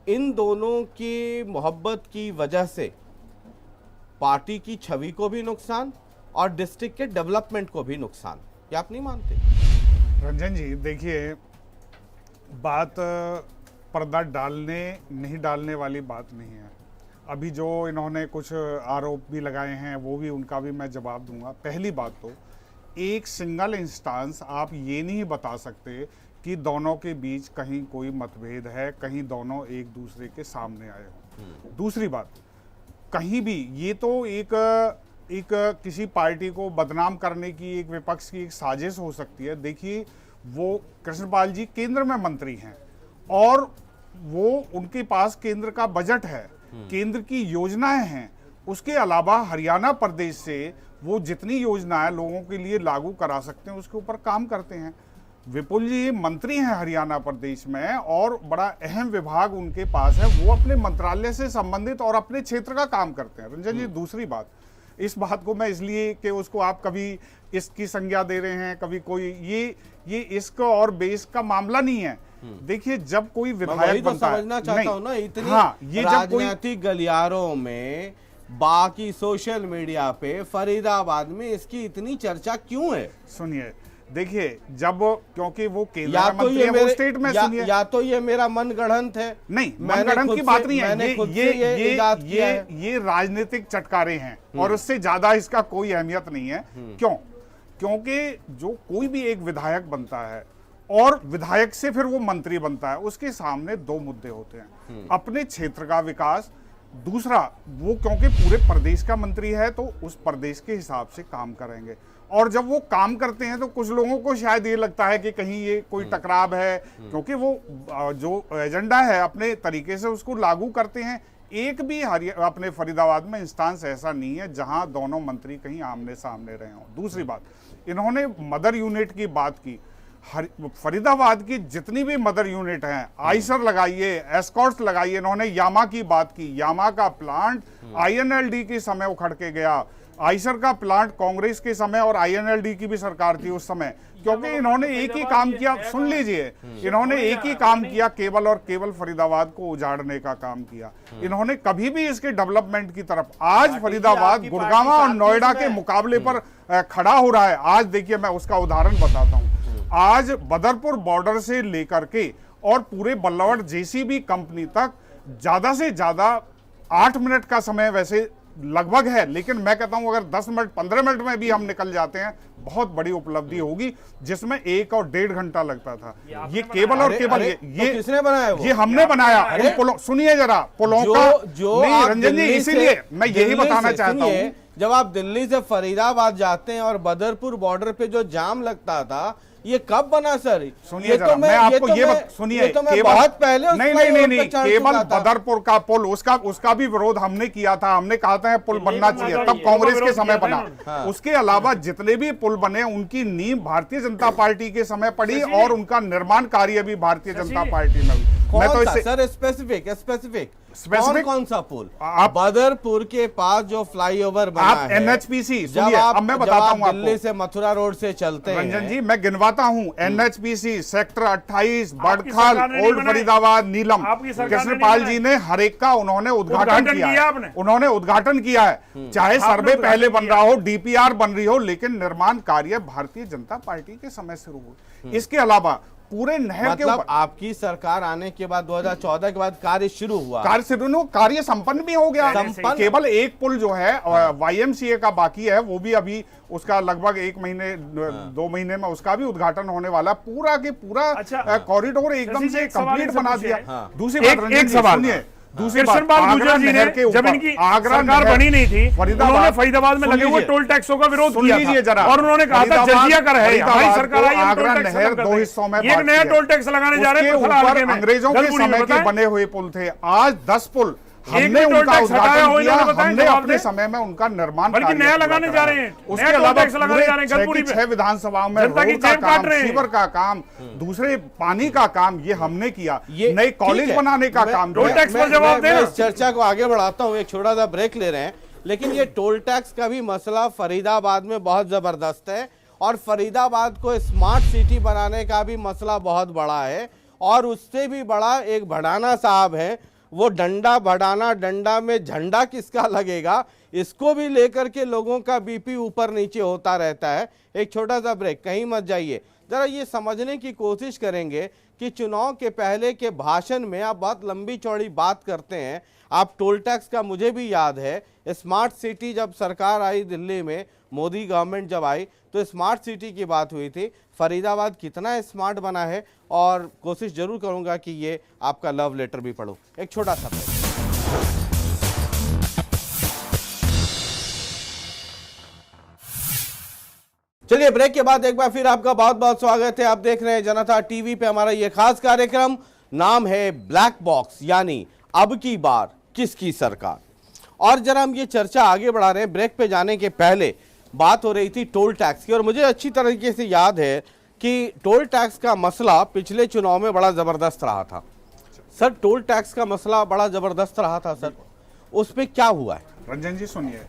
इन दोनों की मोहब्बत की वजह से पार्टी की छवि को भी नुकसान और डिस्ट्रिक्ट के डेवलपमेंट को भी नुकसान। क्या आप नहीं मानते? रंजन जी देखिए, बात पर्दा डालने नहीं डालने वाली बात नहीं है। अभी जो इन्होंने कुछ आरोप भी लगाए हैं, वो भी, उनका भी मैं जवाब दूंगा। पहली बात तो एक सिंगल इंस्टांस आप ये नहीं बता सकते कि दोनों के बीच कहीं कोई मतभेद है, कहीं दोनों एक दूसरे के सामने आए हो। दूसरी बात, कहीं भी ये तो एक किसी पार्टी को बदनाम करने की, एक विपक्ष की एक साजिश हो सकती है। देखिए, वो कृष्णपाल जी केंद्र में मंत्री हैं और वो उनके पास केंद्र का बजट है, केंद्र की योजनाएं हैं। उसके अलावा हरियाणा प्रदेश से वो जितनी योजनाएं लोगों के लिए लागू करा सकते हैं उसके ऊपर काम करते हैं। विपुल जी मंत्री हैं हरियाणा प्रदेश में और बड़ा अहम विभाग उनके पास है, वो अपने मंत्रालय से संबंधित और अपने क्षेत्र का काम करते हैं। रंजन जी, दूसरी बात, इस बात को मैं इसलिए कि उसको आप कभी इसकी संज्ञा दे रहे हैं, कभी कोई, ये इश्क और बेइश्क का मामला नहीं है। देखिए, जब कोई विधायक बनता है, समझना चाहता हूं ना, इतनी ये राजनीतिक गलियारों में, बाकी सोशल मीडिया पे, फरीदाबाद में इसकी इतनी चर्चा क्यों है? सुनिए, देखिए, जब क्योंकि वो केंद्र मंत्री है, वो स्टेट में, सुनिए, या तो ये मेरा मनगढ़ंत है, नहीं, मनगढ़ंत की बात नहीं है, ये राजनीतिक चटकारे हैं और उससे ज्यादा इसका कोई अहमियत नहीं है। क्यों? क्योंकि जो कोई भी एक विधायक बनता है और विधायक से फिर वो मंत्री बनता है, उसके सामने 2 मुद्दे होते हैं, अपने क्षेत्र का विकास, दूसरा वो क्योंकि पूरे प्रदेश का मंत्री है तो उस प्रदेश के हिसाब से काम करेंगे। और जब वो काम करते हैं तो कुछ लोगों को शायद ये लगता है कि कहीं ये कोई टकराव है, क्योंकि वो जो एजेंडा है अपने तरीके से उसको लागू करते हैं। एक भी अपने फरीदाबाद में इंस्टांस ऐसा नहीं है जहां दोनों मंत्री कहीं आमने सामने रहे हों। दूसरी बात, इन्होंने मदर यूनिट की बात की। फरीदाबाद की जितनी भी मदर यूनिट हैं, आइसर लगाइए, एस्कॉर्ट्स लगाइए, इन्होंने यामा की बात की। यामा का प्लांट INLD के समय उखड़ के गया, आइसर का प्लांट कांग्रेस के समय और आईएनएलडी की भी सरकार थी उस समय, क्योंकि इन्होंने एक ही काम किया, सुन लीजिए, इन्होंने एक ही काम किया, केवल और केवल फरीदाबाद को उजाड़ने का काम किया। इन्होंने कभी भी इसके डेवलपमेंट की तरफ, आज फरीदाबाद गुड़गांव और नोएडा के मुकाबले पर खड़ा हो रहा है। आज देखिए, मैं उसका उदाहरण बताता हूं। आज बदरपुर बॉर्डर से लेकर के और पूरे बल्लवड़ जेसीबी कंपनी तक ज्यादा से ज्यादा 8 मिनट का समय वैसे लगभग है, लेकिन मैं कहता हूं अगर 10 मिनट 15 मिनट में भी हम निकल जाते हैं, बहुत बड़ी उपलब्धि होगी, जिसमें 1 और 1.5 घंटा लगता था। ये केवल और केवल ये तो किसने बनाया वो? ये हमने बनाया। उन पुलों, सुनिए जरा, पुलों का जो नहीं रंजन जी, इसीलिए मैं यही बताना चाहता हूं, जब आप दिल्ली से फरीदाबाद जाते हैं और बदरपुर बॉर्डर पे जो जाम लगता था, ये कब बना सर? सुनिए जरा, मैं आपको सुनिए, बहुत पहले नहीं, केवल बदरपुर का पुल, उसका भी विरोध हमने किया था। हमने कहा था पुल बनना चाहिए, तब कांग्रेस के समय बना। उसके अलावा जितने भी पुल बने, उनकी नींव भारतीय जनता पार्टी के समय पड़ी और उनका निर्माण कार्य भी भारतीय जनता पार्टी में। मैं तो इससे सर स्पेसिफिक कौन सा पुल? बदरपुर के पास जो फ्लाईओवर बना आप है, NHPC सुनिए, अब मैं बताता हूं दिल्ली से मथुरा रोड से चलते हैं रंजन जी, मैं गिनवाता हूं, NHPC सेक्टर 28 बड़खाल, ओल्ड फरीदाबाद, नीलम, कृष्णपाल जी ने हर एक का उन्होंने उद्घाटन किया है। उन्होंने उद्घाटन किया है, चाहे सर्वे पहले बन रहा हो, DPR बन रही हो, लेकिन निर्माण कार्य भारतीय जनता पार्टी के समय शुरू हो। इसके अलावा पूरे नहर के ऊपर आपकी सरकार आने के बाद 2014 के बाद कार्य शुरू हुआ, कार्य संपन्न भी हो गया। केवल एक पुल जो है YMCA का बाकी है, वो भी अभी उसका लगभग 1 महीने 2 महीने में उसका भी उद्घाटन होने वाला। पूरा के पूरा कॉरिडोर एकदम से कंप्लीट बना दिया। दूसरी बात रंजन जी सुनिए, दूसरी बात, गुजर जी ने जब इनकी सरकार बनी नहीं थी, उन्होंने फरीदाबाद में लगे हुए टोल टैक्सों का विरोध किया था और उन्होंने कहा था जजिया कर है, हमारी सरकार आई, आगरा नहर 2 हिस्सों में एक नया टोल टैक्स लगाने जा रहे हैं। अंग्रेजों के समय के बने हुए पुल थे, आज 10 पुल हमने उनका उद्घाटन किया, हमने अपने समय में उनका निर्माण, बल्कि नया लगाने जा रहे हैं। उसके अलावा 6 विधानसभाओं में रोड का काम, सीवर का काम, दूसरे पानी का काम, ये हमने किया। नए कॉलेज बनाने का काम। टोल टैक्स पर जवाब दें। इस चर्चा को आगे बढ़ाता हूँ, एक छोटा सा ब्रेक ले रहे हैं, लेकिन ये टोल टैक्स का भी मसला फरीदाबाद में बहुत जबरदस्त है और फरीदाबाद को स्मार्ट सिटी बनाने का भी मसला बहुत बड़ा है। और उससे भी बड़ा एक भड़ाना साहब है, वो डंडा भड़ाना, डंडा में झंडा किसका लगेगा, इसको भी लेकर के लोगों का बीपी ऊपर नीचे होता रहता है। एक छोटा सा ब्रेक, कहीं मत जाइए। जरा ये समझने की कोशिश करेंगे कि चुनाव के पहले के भाषण में आप बहुत लंबी चौड़ी बात करते हैं। आप टोल टैक्स का, मुझे भी याद है, स्मार्ट सिटी जब सरकार आई दिल्ली में, मोदी गवर्नमेंट जब आई तो स्मार्ट सिटी की बात हुई थी। फरीदाबाद कितना स्मार्ट बना है, और कोशिश जरूर करूंगा कि ये आपका लव लेटर भी पढूं। एक छोटा सा ब्रेक। चलिए, ब्रेक के बाद एक बार फिर आपका बहुत बहुत स्वागत है। आप देख रहे हैं जनता टीवी पे हमारा ये खास कार्यक्रम, नाम है ब्लैक बॉक्स, यानी अब की बार किसकी सरकार। और जरा हम ये चर्चा आगे बढ़ा रहे हैं, ब्रेक पे जाने के पहले बात हो रही थी टोल टैक्स की, और मुझे अच्छी तरीके से याद है कि टोल टैक्स का मसला पिछले चुनाव में बड़ा जबरदस्त रहा था। सर, टोल टैक्स का मसला बड़ा जबरदस्त रहा था सर, उस पे क्या हुआ है? रंजन जी सुनिए,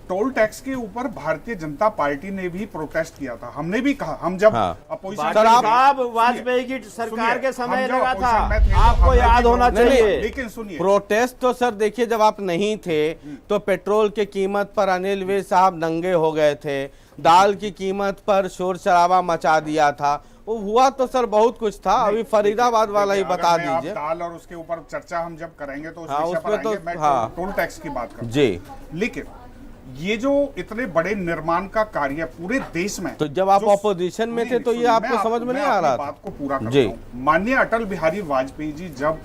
टोल टैक्स के ऊपर भारतीय जनता पार्टी ने भी प्रोटेस्ट किया था। हमने भी कहा, हम जब अपोजिशन, सर आप वाजपेयी की सरकार के समय लगा था, आपको याद होना चाहिए। लेकिन सुनिए, प्रोटेस्ट तो सर देखिए, जब आप नहीं थे तो पेट्रोल की कीमत पर अनिल विज साहब नंगे हो गए थे, दाल की कीमत पर शोर शराबा मचा दिया था, वो हुआ तो सर बहुत कुछ था। अभी फरीदाबाद वाला ही बता दीजिए। दाल और उसके ऊपर चर्चा हम जब करेंगे तो उस विषय पर आएंगे। मैं टोल टैक्स की बात करूं जी, लेकिन ये जो इतने बड़े निर्माण का कार्य पूरे देश में, तो जब आप ऑपोजिशन में थे तो ये आपको समझ में नहीं आ रहा था? बात को पूरा करता हूं। माननीय अटल बिहारी वाजपेयी जी जब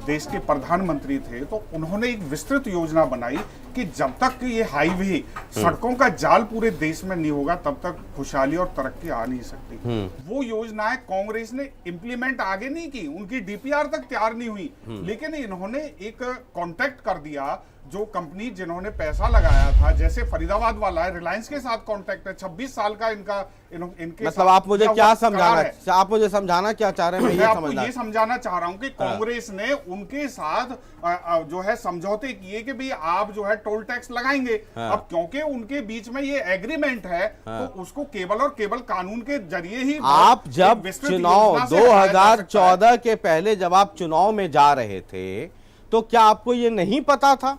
देश के प्रधानमंत्री थे तो उन्होंने एक विस्तृत योजना बनाई कि जब तक ये हाईवे, सड़कों का जाल पूरे देश में नहीं होगा तब तक खुशहाली और तरक्की आ नहीं सकती। वो योजनाएं कांग्रेस ने इंप्लीमेंट आगे नहीं की, उनकी DPR तक तैयार नहीं हुई, लेकिन इन्होंने एक कॉन्ट्रैक्ट कर दिया। जो कंपनी जिन्होंने पैसा लगाया था, जैसे फरीदाबाद वाला है, रिलायंस के साथ कॉन्ट्रैक्ट है, 26 साल का इनके मतलब आप मुझे क्या समझाना, आप मुझे समझाना क्या चाह रहे हैं? मैं आपको ये समझाना चाह रहा हूं कि कांग्रेस ने उनके साथ जो है समझौते किए कि भाई आप जो है टोल टैक्स लगाएंगे। अब क्योंकि उनके बीच में ये एग्रीमेंट है, तो उसको केवल और केवल कानून के जरिए ही आप जब विस्तृत चुनाव योजना से हटाया जा सकता है। 2014 के पहले जब आप चुनाव में जा रहे थे तो क्या आपको ये नहीं पता था?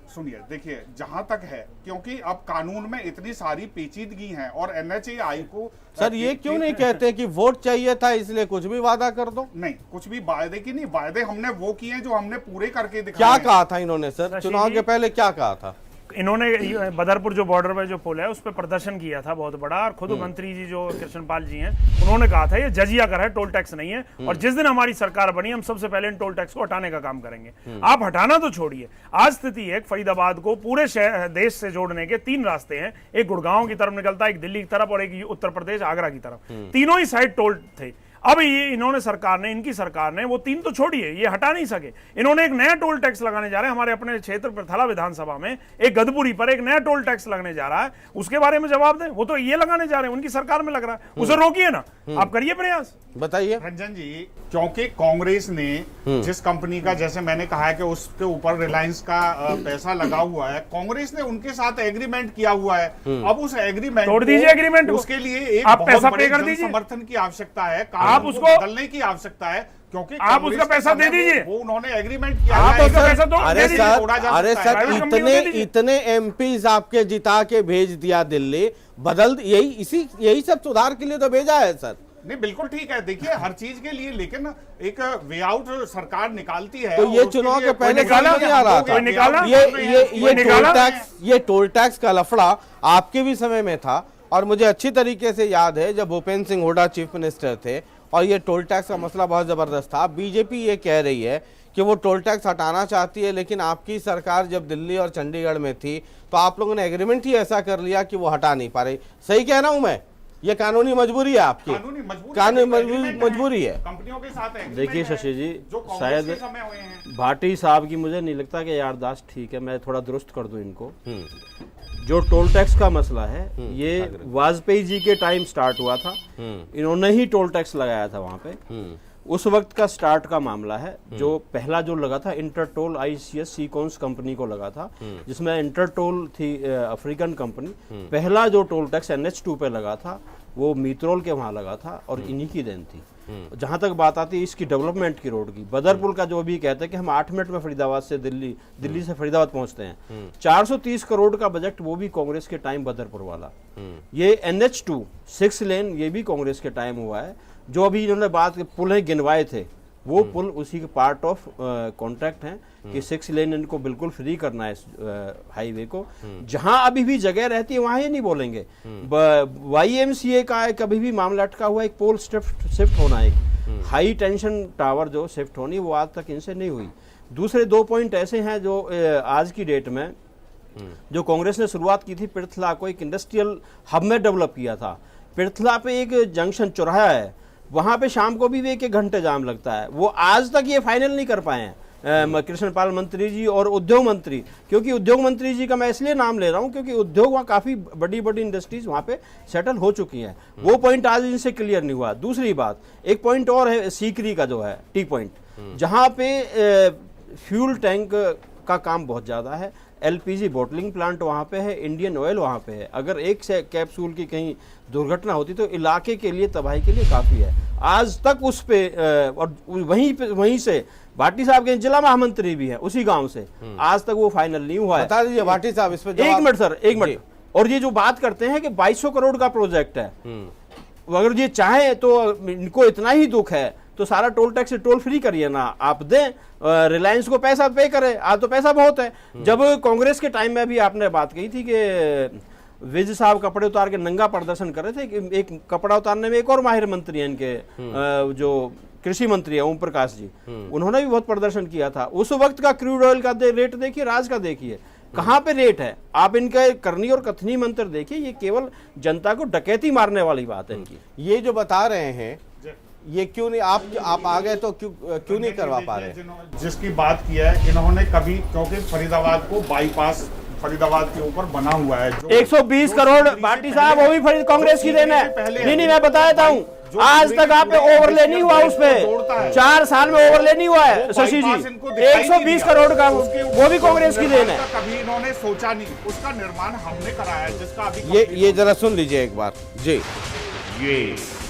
सुनिए, देखिए, जहां तक है, क्योंकि अब कानून में इतनी सारी पेचीदगी हैं और एनएचएआई को सर ये क्यों नहीं कहते कि वोट चाहिए था इसलिए कुछ भी वादा कर दो? नहीं, कुछ भी वादे की नहीं, वादे हमने वो किए हैं जो हमने पूरे करके दिखाए क्या हैं। कहा था इन्होंने सर शशि चुनाव जी, के पहले क्या कहा था? इन्होंने बदरपुर जो बॉर्डर पे जो पुल है उस पर प्रदर्शन किया था बहुत बड़ा, और खुद मंत्री जी जो कृष्णपाल जी हैं उन्होंने कहा था ये जजिया कर है, टोल टैक्स नहीं है, और जिस दिन हमारी सरकार बनी हम सबसे पहले इन टोल टैक्स को हटाने का काम करेंगे। आप हटाना तो छोड़िए, आज स्थिति है फरीदाबाद को पूरे देश से जोड़ने के 3 रास्ते हैं, एक गुड़गांव की तरफ निकलता है, एक दिल्ली की तरफ और एक उत्तर प्रदेश आगरा की तरफ, तीनों ही साइड टोल थे। अब ये इन्होंने सरकार ने, इनकी सरकार ने वो 3 तो छोड़िए, ये हटा नहीं सके, इन्होंने एक नया टोल टैक्स लगाने जा रहे हैं हमारे अपने क्षेत्र प्रथला विधानसभा में, एक गदपुरी पर एक नया टोल टैक्स लगने जा रहा है, उसके बारे में जवाब दें। वो तो ये लगाने जा रहे हैं, उनकी सरकार में लग रहा है, उसे रोकिए ना, आप करिए प्रयास। बताइए। रंजन जी, क्योंकि कांग्रेस ने जिस कंपनी का, जैसे मैंने कहा है कि उसके ऊपर रिलायंस का पैसा लगा हुआ है, कांग्रेस ने उनके साथ एग्रीमेंट किया हुआ है। अब उस एग्रीमेंट तोड़ दीजिए एग्रीमेंट को। उसके लिए एक आप बहुत पैसा बड़े पे कर दीजिए। समर्थन की आवश्यकता है, आप कानून को उसको- बदलने की आवश्यकता है, क्योंकि आप कांग्रेस उसका के पैसा दे समय दीजिए। वो उन्होंने एग्रीमेंट किया आप है। उसका पैसा तो अरे दे दीजिए। सर, तोड़ा जा अरे सकता है। सर, प्राइवेट कंपनी को दे दीजिए। इतने एमपीज आपके जिता के भेज दिया दिल्ली, बदल यही सब सुधार के लिए तो भेजा है सर। नहीं, बिल्कुल ठीक है, देखिए हर चीज के लिए, लेकिन एक वे आउट सरकार निकालती है। तो ये और उसके चुनाव लिए के पहले कोई साल में नहीं आ रहा कोई था। निकाला? ये टोल टैक्स का लफड़ा आपके भी समय में था, और मुझे अच्छी तरीके से याद है जब भूपेंद्र सिंह हुड्डा चीफ मिनिस्टर थे और ये टोल टैक्स का मसला बहुत जबरदस्त था। बीजेपी ये कह रही है कि वो टोल टैक्स हटाना चाहती है, लेकिन आपकी सरकार जब दिल्ली और चंडीगढ़ में थी तो आप लोगों ने एग्रीमेंट ही ऐसा कर लिया कि वो हटा नहीं पा रही। सही कह रहा हूं मैं? ये कानूनी मजबूरी है आपकी, कानूनी मजबूरी है कंपनियों के साथ agreement देखिए है, शशि जी, जो कांग्रेस शायद के समय हुए हैं। भाटी साहब की मुझे नहीं लगता कि यारदाश्त ठीक है, मैं थोड़ा दुरुस्त कर दूं इनको। जो टोल टैक्स का मसला है ये वाजपेयी जी के टाइम स्टार्ट हुआ था, इन्होंने ही टोल टैक्स लगाया था वहां पे, उस वक्त का स्टार्ट का मामला है। जो पहला जो लगा था इंटरटोल ICS सीक्वेंस कंपनी को लगा था, जिसमें इंटरटोल थी अफ्रीकन कंपनी। पहला जो टोल टैक्स NH2 पे लगा था वो मीतरोल के वहां लगा था, और इन्हीं की देन थी। जहां तक बात आती है इसकी डेवलपमेंट की, रोड की, बदरपुर का जो भी कहते हैं कि हम 8 मिनट में फरीदाबाद से दिल्ली से फरीदाबाद पहुंचते हैं, 430 करोड़ का बजट, वो भी कांग्रेस के टाइम बदरपुर वाला। ये NH2 6 लेन, ये भी कांग्रेस के टाइम हुआ है। जो अभी इन्होंने बात पुल गिनवाए थे, वो पुल उसी के पार्ट ऑफ कॉन्ट्रैक्ट हैं कि 6 लेन इनको बिल्कुल फ्री करना है हाईवे को। जहां अभी भी जगह रहती है वहां ये नहीं बोलेंगे। YMCA का कभी भी मामला अटका हुआ, एक पोल शिफ्ट होना, एक हाई टेंशन टावर जो शिफ्ट होनी, वो आज तक इनसे नहीं हुई। दूसरे 2 पॉइंट ऐसे हैं जो आज की डेट में जो कांग्रेस ने शुरुआत की थी, पिरथला को एक इंडस्ट्रियल हब में डेवलप किया था। पिरथला पे एक जंक्शन चौराहा है, वहां पे शाम को भी 1-1 घंटे जाम लगता है। वो आज तक ये फाइनल नहीं कर पाए हैं कृष्णपाल मंत्री जी और उद्योग मंत्री। क्योंकि उद्योग मंत्री जी का मैं इसलिए नाम ले रहा हूं क्योंकि उद्योग वहाँ काफी बड़ी इंडस्ट्रीज वहाँ पे सेटल हो चुकी हैं। वो पॉइंट आज इनसे क्लियर नहीं हुआ। दूसरी बात, एक पॉइंट और है सीकरी का जो है टी पॉइंट, जहाँ पे फ्यूल टैंक का काम बहुत ज्यादा है। LPG बॉटलिंग प्लांट वहाँ पे है, इंडियन ऑयल वहाँ पे है। अगर एक से कैप्सूल की कहीं दुर्घटना होती तो इलाके के लिए, तबाही के लिए काफ़ी है। आज तक उस पे और वहीं से भाटी साहब के जिला महामंत्री भी है उसी गांव से, आज तक वो फाइनल नहीं हुआ है। बता दीजिए भाटी साहब इस पे जवाब। 1 मिनट सर, 1 मिनट। और ये जो बात करते हैं कि 2200 करोड़ का प्रोजेक्ट है, अगर ये चाहे तो इनको इतना ही दुख है तो सारा टोल टैक्स टोल फ्री करिए ना, आप दें, रिलायंस को पैसा पे करे, आज तो पैसा बहुत है। जब कांग्रेस के टाइम में भी आपने बात कही थी कि विज साहब कपड़े उतार के नंगा प्रदर्शन कर रहे थे, कि एक कपड़ा उतारने में एक और माहिर मंत्री हैं इनके, जो कृषि मंत्री है ओम प्रकाश जी, उन्होंने भी बहुत प्रदर्शन किया था। उस वक्त का क्रूड ऑयल का रेट देखिए, राज का देखिए, कहाँ पे रेट है। आप इनके करनी और कथनी मंत्र देखिए, ये केवल जनता को डकैती मारने वाली बात है इनकी। ये जो बता रहे हैं ये क्यों नहीं, आप आ गए तो क्यों नहीं करवा पा रहे? जिसकी बात किया है इन्होंने कभी, क्योंकि फरीदाबाद को बाईपास फरीदाबाद के ऊपर बना हुआ है, 120 करोड़ भाटी साहब, वो भी कांग्रेस की देन है। नहीं, मैं बता देता हूँ, आज पूरे तक के आप पे पूरे ओवरले नहीं हुआ उस जोड़ता पे, है। 4 साल में ओवरले नहीं हुआ है वो शशि बाईपास जी, इनको दिखाई नहीं 120 दिया। करोड़ का उसके वो भी कांग्रेस की देन है। निर्माण का कभी इन्होंने सोचा नहीं, उसका निर्माण हमने कराया है, जिसका अभी ये जरा सुन लीजिए एक बार जी। ये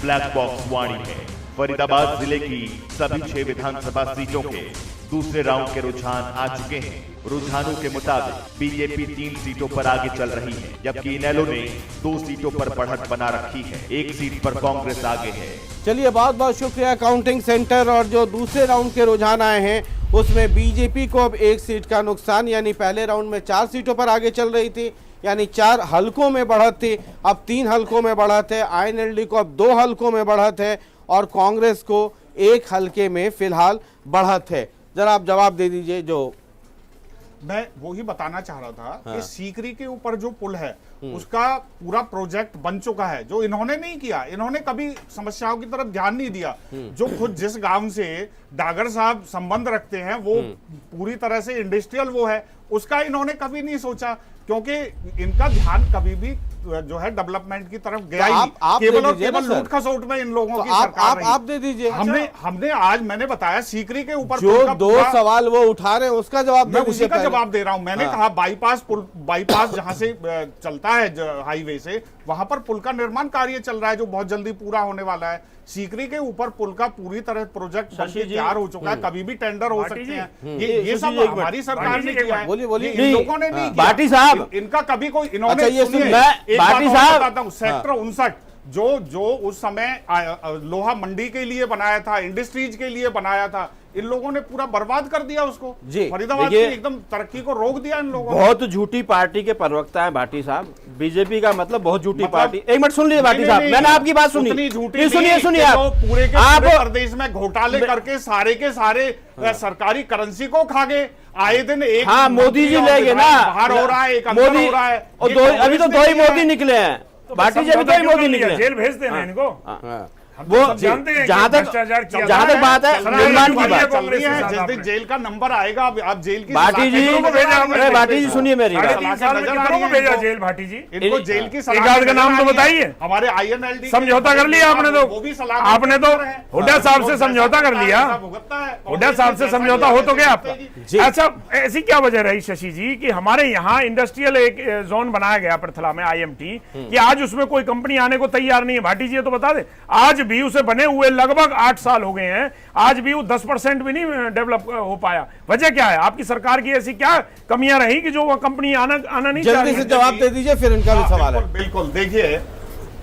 ब्लैक बॉक्स वाणी है। फरीदाबाद जिले की सभी 6 विधानसभा सीटों के दूसरे राउंड के रुझान आ चुके हैं। रुझानों के मुताबिक बीजेपी 3 सीटों पर आगे चल रही है, जबकि इनेलो ने 2 सीटों पर बढ़त बना रखी है। 1 सीट पर कांग्रेस आगे है। चलिए बहुत बहुत शुक्रिया काउंटिंग सेंटर। और जो दूसरे राउंड के रुझान आए हैं उसमें बीजेपी को अब 1 सीट का नुकसान, यानी पहले राउंड में 4 सीटों पर आगे चल रही थी, यानी 4 हलकों में बढ़त थी, अब 3 हलकों में बढ़त है। आईएनएलडी को अब 2 हलकों में बढ़त है और कांग्रेस को 1 हलके में फिलहाल बढ़त है। जरा आप जवाब दे दीजिए। जो मैं वो ही बताना चाह रहा था कि सीकरी के ऊपर जो पुल है उसका पूरा प्रोजेक्ट बन चुका है, जो इन्होंने नहीं किया। इन्होंने कभी समस्याओं की तरफ ध्यान नहीं दिया। जो खुद जिस गांव से डागर साहब संबंध रखते हैं वो पूरी तरह से इंडस्ट्रियल वो है, उसका इन्होंने कभी नहीं सोचा, क्योंकि इनका ध्यान कभी भी जो है डेवलपमेंट की तरफ गया ही नहीं। आप दे केवल और दीजिए ना केवल सर। लूट खसोट में इन लोगों की आप सरकार रही। आप दे दीजिए। हमने आज मैंने बताया सीकरी के ऊपर जो पुल का 2 पूरा- सवाल वो उठा रहे हैं उसका जवाब मैं दे उसी दीजिए का पहले। जवाब दे रहा हूं। मैंने कहा बाईपास जहां से चलता है हाईवे से, वहां पर पुल का निर्माण कार्य चल रहा है, जो बहुत जल्दी पूरा होने वाला है। सीकरी के ऊपर पुल का पूरी तरह प्रोजेक्ट बन के तैयार हो चुका है, कभी भी टेंडर हो सकते हैं। ये सब हमारी सरकार ने किया है। बोलिए, बोलिए। ये इन लोगों ने नहीं किया। भाटी साहब। इनका कभी कोई इन्होंने अच्छा, ये सुनिए, सुनिए। मैं- एक बात भाटी और साहब। बताता हूं। सेक्टर 59 जो उस समय लोहा मंडी के लिए बनाया था, इंडस्ट्रीज के लिए बनाया था, इन लोगों ने पूरा बर्बाद कर दिया उसको। जी, फरीदाबाद की देखिए, एकदम तरक्की को रोक दिया इन लोगों ने। बहुत झूठी पार्टी के प्रवक्ता है भाटी साहब। बीजेपी का मतलब बहुत झूठी मतलब- पार्टी। एक मिनट सुन लीजिए भाटी नहीं, साहब, नहीं, मैंने आपकी बात सुनी। उतनी झूठी नहीं, सुनिए नहीं सुनिए कि आप जो पूरे के आप पूरे प्रदेश में घोटाले करके सारे के सारे सरकारी करेंसी को खा गए। आए दिन एक हाँ, मोदी जी मंत्री ले और गए ना। बाहर हो रहा है, एक अंदर हो रहा है। और ये दो कांग्रेस अभी तो ने 2 ही किया है। मोदी निकले हैं। भाटी जी अभी 2 ही मोदी निकले हैं। जेल भेज देना इनको। हाँ। वो जानते हैं कि जहां तक भ्रष्टाचार किया जहां जा तक बात है चल रहा है, निर्माण की चल बात। रही है। साथ जिस दिन आपने। जेल का नंबर आएगा, आप जेल की भाटी जी, सलाह के नजर अरे भाटी जी सुनिए मेरी साढ़े बात। 3 साल में नजर आ कितनों रही को है भेजा इनको। जेल भाटी जी? इनको जेल की सलाह एक आध का नजर नाम आ तो रही है। बताइए। हमारे INLD समझौता कर लिया आपने तो। वो भी सलाह आपने तो हुड्डा साहब से समझौता कर लिया। हुड्डा साहब से समझौता हो तो गया आपका। अच्छा, ऐसी क्या वजह रही शशि जी कि हमारे यहाँ इंडस्ट्रियल एक जोन बनाया गया पृथला में IMT, कि आज उसमें कोई कंपनी आने को तैयार नहीं है? भाटी जी ये तो बता दे। आज भी उसे बने हुए लगभग 8 साल हो गए हैं, आज भी वो 10% भी नहीं डेवलप हो पाया। वजह क्या है? आपकी सरकार की ऐसी क्या कमियां रही कि जो वो कंपनी आना नहीं जल्दी चाहिए? से जवाब दे दीजिए, फिर इनका भी सवाल है। बिल्कुल। देखिए,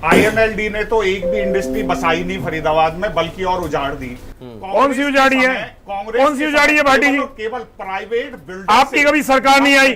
INLD ने तो एक भी इंडस्ट्री बसाई नहीं फरीदाबाद में, बल्कि और उजाड़ दी। कौन सी उजाड़ी है? कौन सी उजाड़ी है भाटी जी? केवल प्राइवेट बिल्डर आपकी कभी सरकार नहीं आई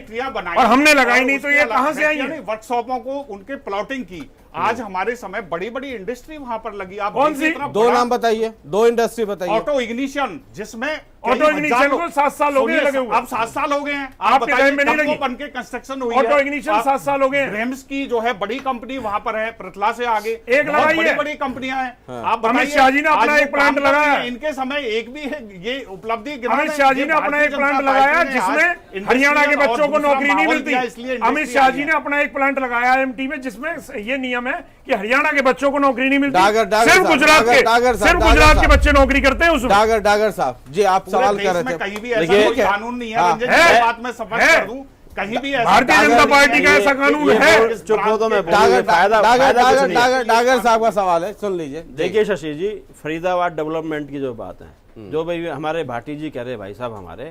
और हमने लगाई नहीं, तो ये कहां से आई है? वर्कशॉपों को उनके प्लॉटिंग की। आज हमारे समय बड़ी बड़ी इंडस्ट्री वहां पर लगी। आप कौन देखिए सी? इतना 2 बड़ा नाम बताइए, 2 इंडस्ट्री बताइए। ऑटो इग्निशन, जिसमें ऑटो इग्निशन को 7 साल हो गए लगे हुए। अब 7 साल हो गए हैं। आपके टाइम में नहीं लगी? बन के कंस्ट्रक्शन हुई ऑटो है। इग्निशन 7 साल हो गए हैं। ब्रेम्स की जो है बड़ी कंपनी वहां पर है, पृथला से आगे एक बहुत लगाई बड़ी है। बड़ी कंपनियां हैं। आप अमित बताइए, शाह जी ने अपना आज एक वो प्लांट काम कर लगाया रहे हैं। है। इनके समय एक भी है ये उपलब्धि अमित शाह जी ने अपना एक प्लांट लगाया जिसमें हरियाणा के बच्चों को नौकरी नहीं मिलती। अमित शाह जी ने अपना एक प्लांट लगाया IMT में, जिसमें ये नियम है कि हरियाणा के बच्चों को नौकरी नहीं मिलती। डागर सिर्फ साहब, गुजरात डागर साहब, सिर्फ डागर गुजरात के साहब। बच्चे नौकरी करते हैं उसमें। डागर साहब जी, आप पूरे सवाल देश कर में रहे थे। कहीं भी ऐसा देखिए, कोई कानून नहीं है। हाँ, रंजन जी, है। ये बात मैं स्पष्ट है। कर दूं, कहीं भी ऐसा भारतीय डागर जनता नहीं पार्टी का है, ऐसा कानून ये है। बोल- चुप हो तो मैं डागर बोलूंगा, फायदा कुछ नहीं है। डागर साहब का सवाल है, सुन लीजिए। देखिए शशि जी, फरीदाबाद डेवलपमेंट की जो बात है, जो भाई हमारे भाटी जी कह रहे भाई साहब हमारे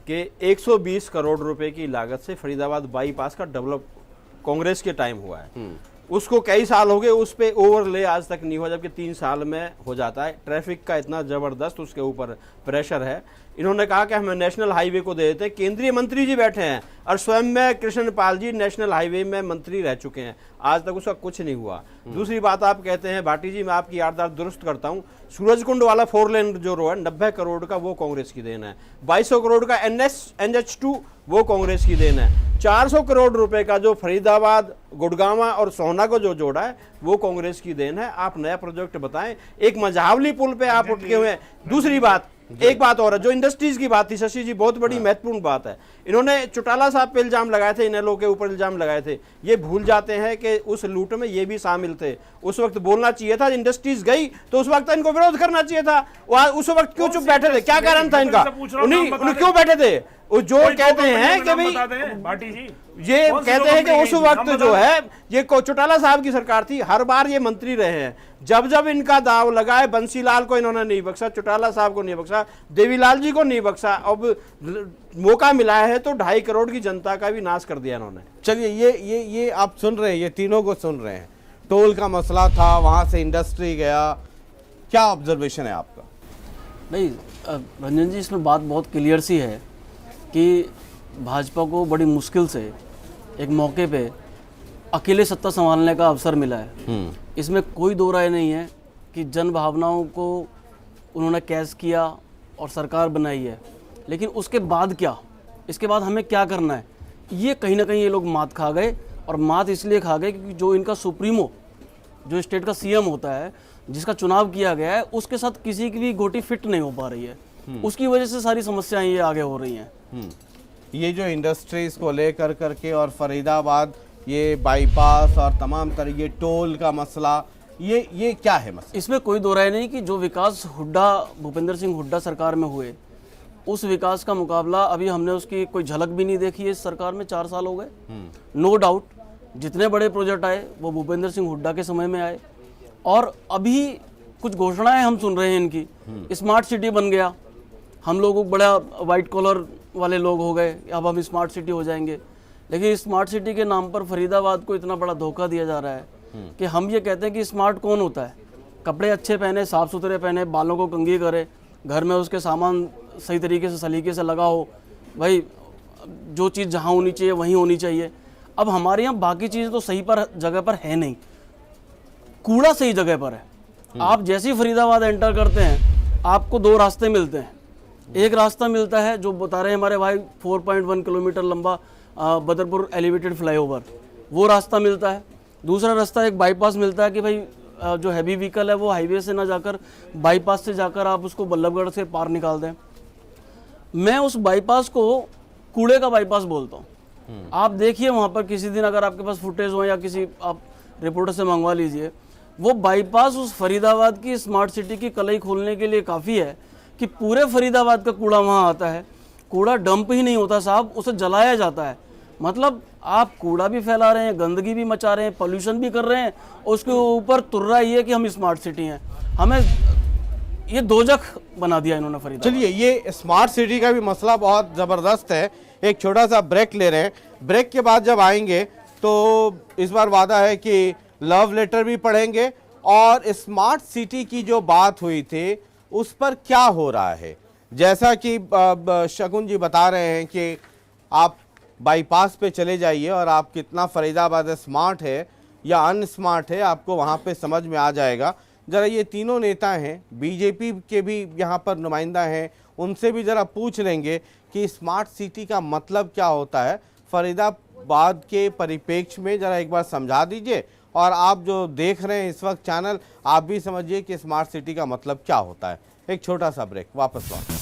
कि 120 करोड़ रुपए की लागत से फरीदाबाद बाईपास का डेवलप कांग्रेस के टाइम हुआ है। उसको कई साल हो गए, उस पे ओवरले आज तक नहीं हुआ, जबकि 3 साल में हो जाता है। ट्रैफिक का इतना जबरदस्त उसके ऊपर प्रेशर है। इन्होंने कहा कि हमें नेशनल हाईवे को दे देते हैं। केंद्रीय मंत्री जी बैठे हैं और स्वयं में कृष्ण पाल जी नेशनल हाईवे में मंत्री रह चुके हैं, आज तक उसका कुछ नहीं हुआ। दूसरी बात आप कहते हैं भाटी जी, मैं आपकी याददाश्त दुरुस्त करता हूं, सूरजकुंड वाला 4 लेन जो रोड है 90 करोड़ का, वो कांग्रेस की देन है। 2200 करोड़ का NH2 वो कांग्रेस की देन है। 400 करोड़ रुपए का जो फरीदाबाद, गुड़गांवा और सोहना को जो जोड़ा है वो कांग्रेस की देन है। आप नया प्रोजेक्ट बताएं। एक मझावली पुल पे आप उठ के हुए। दूसरी बात, एक बात और है, जो इंडस्ट्रीज की बात थी शशि जी, बहुत बड़ी महत्वपूर्ण बात है। इन्होंने चौटाला साहब पे इल्जाम लगाए थे, इनेलो के ऊपर इल्जाम लगाए थे, ये भूल जाते हैं कि उस लूट में ये भी शामिल थे। उस वक्त बोलना चाहिए था, इंडस्ट्रीज गई तो उस वक्त इनको विरोध करना चाहिए था। उस वक्त क्यों चुप बैठे थे, क्या कारण था इनका, उन्हें क्यों बैठे थे? जो कहते हैं कि भाई भाटी जी, ये कहते हैं कि उस वक्त जो है ये चौटाला साहब की सरकार थी, हर बार ये मंत्री रहे हैं, जब जब इनका दाव लगा है बंसीलाल को इन्होंने नहीं बख्शा, चौटाला साहब को नहीं बख्शा, देवीलाल जी को नहीं बख्शा, अब मौका मिला है तो 2.5 करोड़ की जनता का भी नाश कर दिया इन्होंने। चलिए ये आप सुन रहे हैं, ये तीनों को सुन रहे हैं, टोल का मसला था, वहां से इंडस्ट्री गया, क्या ऑब्जर्वेशन है आपका? नहीं रंजन जी, इसमें बात बहुत क्लियर सी है कि भाजपा को बड़ी मुश्किल से एक मौके पे अकेले सत्ता संभालने का अवसर मिला है। इसमें कोई दो राय नहीं है कि जन भावनाओं को उन्होंने कैश किया और सरकार बनाई है, लेकिन उसके बाद क्या, इसके बाद हमें क्या करना है, ये कहीं ना कहीं ये लोग मात खा गए। और मात इसलिए खा गए क्योंकि जो इनका सुप्रीमो, जो स्टेट का सीएम होता है, जिसका चुनाव किया गया है, उसके साथ किसी की भी गोटी फिट नहीं हो पा रही है। उसकी वजह से सारी समस्याएं ये आगे हो रही हैं। ये जो इंडस्ट्रीज को लेकर करके और फरीदाबाद ये बाईपास और तमाम तरह ये टोल का मसला, ये क्या है मसला? इसमें कोई दो राय नहीं कि जो विकास हुड्डा, भूपेंद्र सिंह हुड्डा सरकार में हुए, उस विकास का मुकाबला अभी हमने उसकी कोई झलक भी नहीं देखी है इस सरकार में। 4 साल हो गए। नो डाउट जितने बड़े प्रोजेक्ट आए वो भूपेंद्र सिंह हुड्डा के समय में आए, और अभी कुछ घोषणाएं हम सुन रहे हैं इनकी। स्मार्ट सिटी बन गया, हम लोग बड़ा वाइट कॉलर वाले लोग हो गए, अब हम स्मार्ट सिटी हो जाएंगे। लेकिन स्मार्ट सिटी के नाम पर फरीदाबाद को इतना बड़ा धोखा दिया जा रहा है कि हम ये कहते हैं कि स्मार्ट कौन होता है? कपड़े अच्छे पहने, साफ सुथरे पहने, बालों को कंघी करे, घर में उसके सामान सही तरीके से सलीके से लगा हो, भाई जो चीज़ जहाँ होनी चाहिए वहीं होनी चाहिए। अब हमारे यहाँ बाकी चीज़ें तो सही पर जगह पर है नहीं, कूड़ा सही जगह पर है। आप जैसे ही फरीदाबाद एंटर करते हैं आपको 2 रास्ते मिलते हैं। एक रास्ता मिलता है जो बता रहे हैं हमारे भाई 4.1 किलोमीटर लंबा बदरपुर एलिवेटेड फ्लाईओवर, वो रास्ता मिलता है। दूसरा रास्ता एक बाईपास मिलता है कि भाई जो हैवी व्हीकल है वो हाईवे से ना जाकर बाईपास से जाकर आप उसको बल्लभगढ़ से पार निकाल दें। मैं उस बाईपास को कूड़े का बाईपास बोलता हूँ। आप देखिए वहाँ पर किसी दिन अगर आपके पास फुटेज हो या किसी आप रिपोर्टर से मंगवा लीजिए, वो बाईपास उस फरीदाबाद की स्मार्ट सिटी की कलई खोलने के लिए काफ़ी है कि पूरे फरीदाबाद का कूड़ा वहाँ आता है। कूड़ा डंप ही नहीं होता साहब, उसे जलाया जाता है। मतलब आप कूड़ा भी फैला रहे हैं, गंदगी भी मचा रहे हैं, पोल्यूशन भी कर रहे हैं, और उसके ऊपर तुर्रा ये कि हम स्मार्ट सिटी हैं। हमें ये दोजख बना दिया इन्होंने फरीदाबाद। चलिए, ये स्मार्ट सिटी का भी मसला बहुत ज़बरदस्त है। एक छोटा सा ब्रेक ले रहे हैं, ब्रेक के बाद जब आएंगे तो इस बार वादा है कि लव लेटर भी पढ़ेंगे और स्मार्ट सिटी की जो बात हुई थी उस पर क्या हो रहा है। जैसा कि शकुन जी बता रहे हैं कि आप बाईपास पे चले जाइए और आप कितना फरीदाबाद स्मार्ट है या अनस्मार्ट है आपको वहाँ पे समझ में आ जाएगा। ज़रा ये तीनों नेता हैं, बीजेपी के भी यहाँ पर नुमाइंदा हैं, उनसे भी ज़रा पूछ लेंगे कि स्मार्ट सिटी का मतलब क्या होता है फरीदाबाद के परिप्रेक्ष्य में। ज़रा एक बार समझा दीजिए, और आप जो देख रहे हैं इस वक्त चैनल, आप भी समझिए कि स्मार्ट सिटी का मतलब क्या होता है। एक छोटा सा ब्रेक, वापस लौट।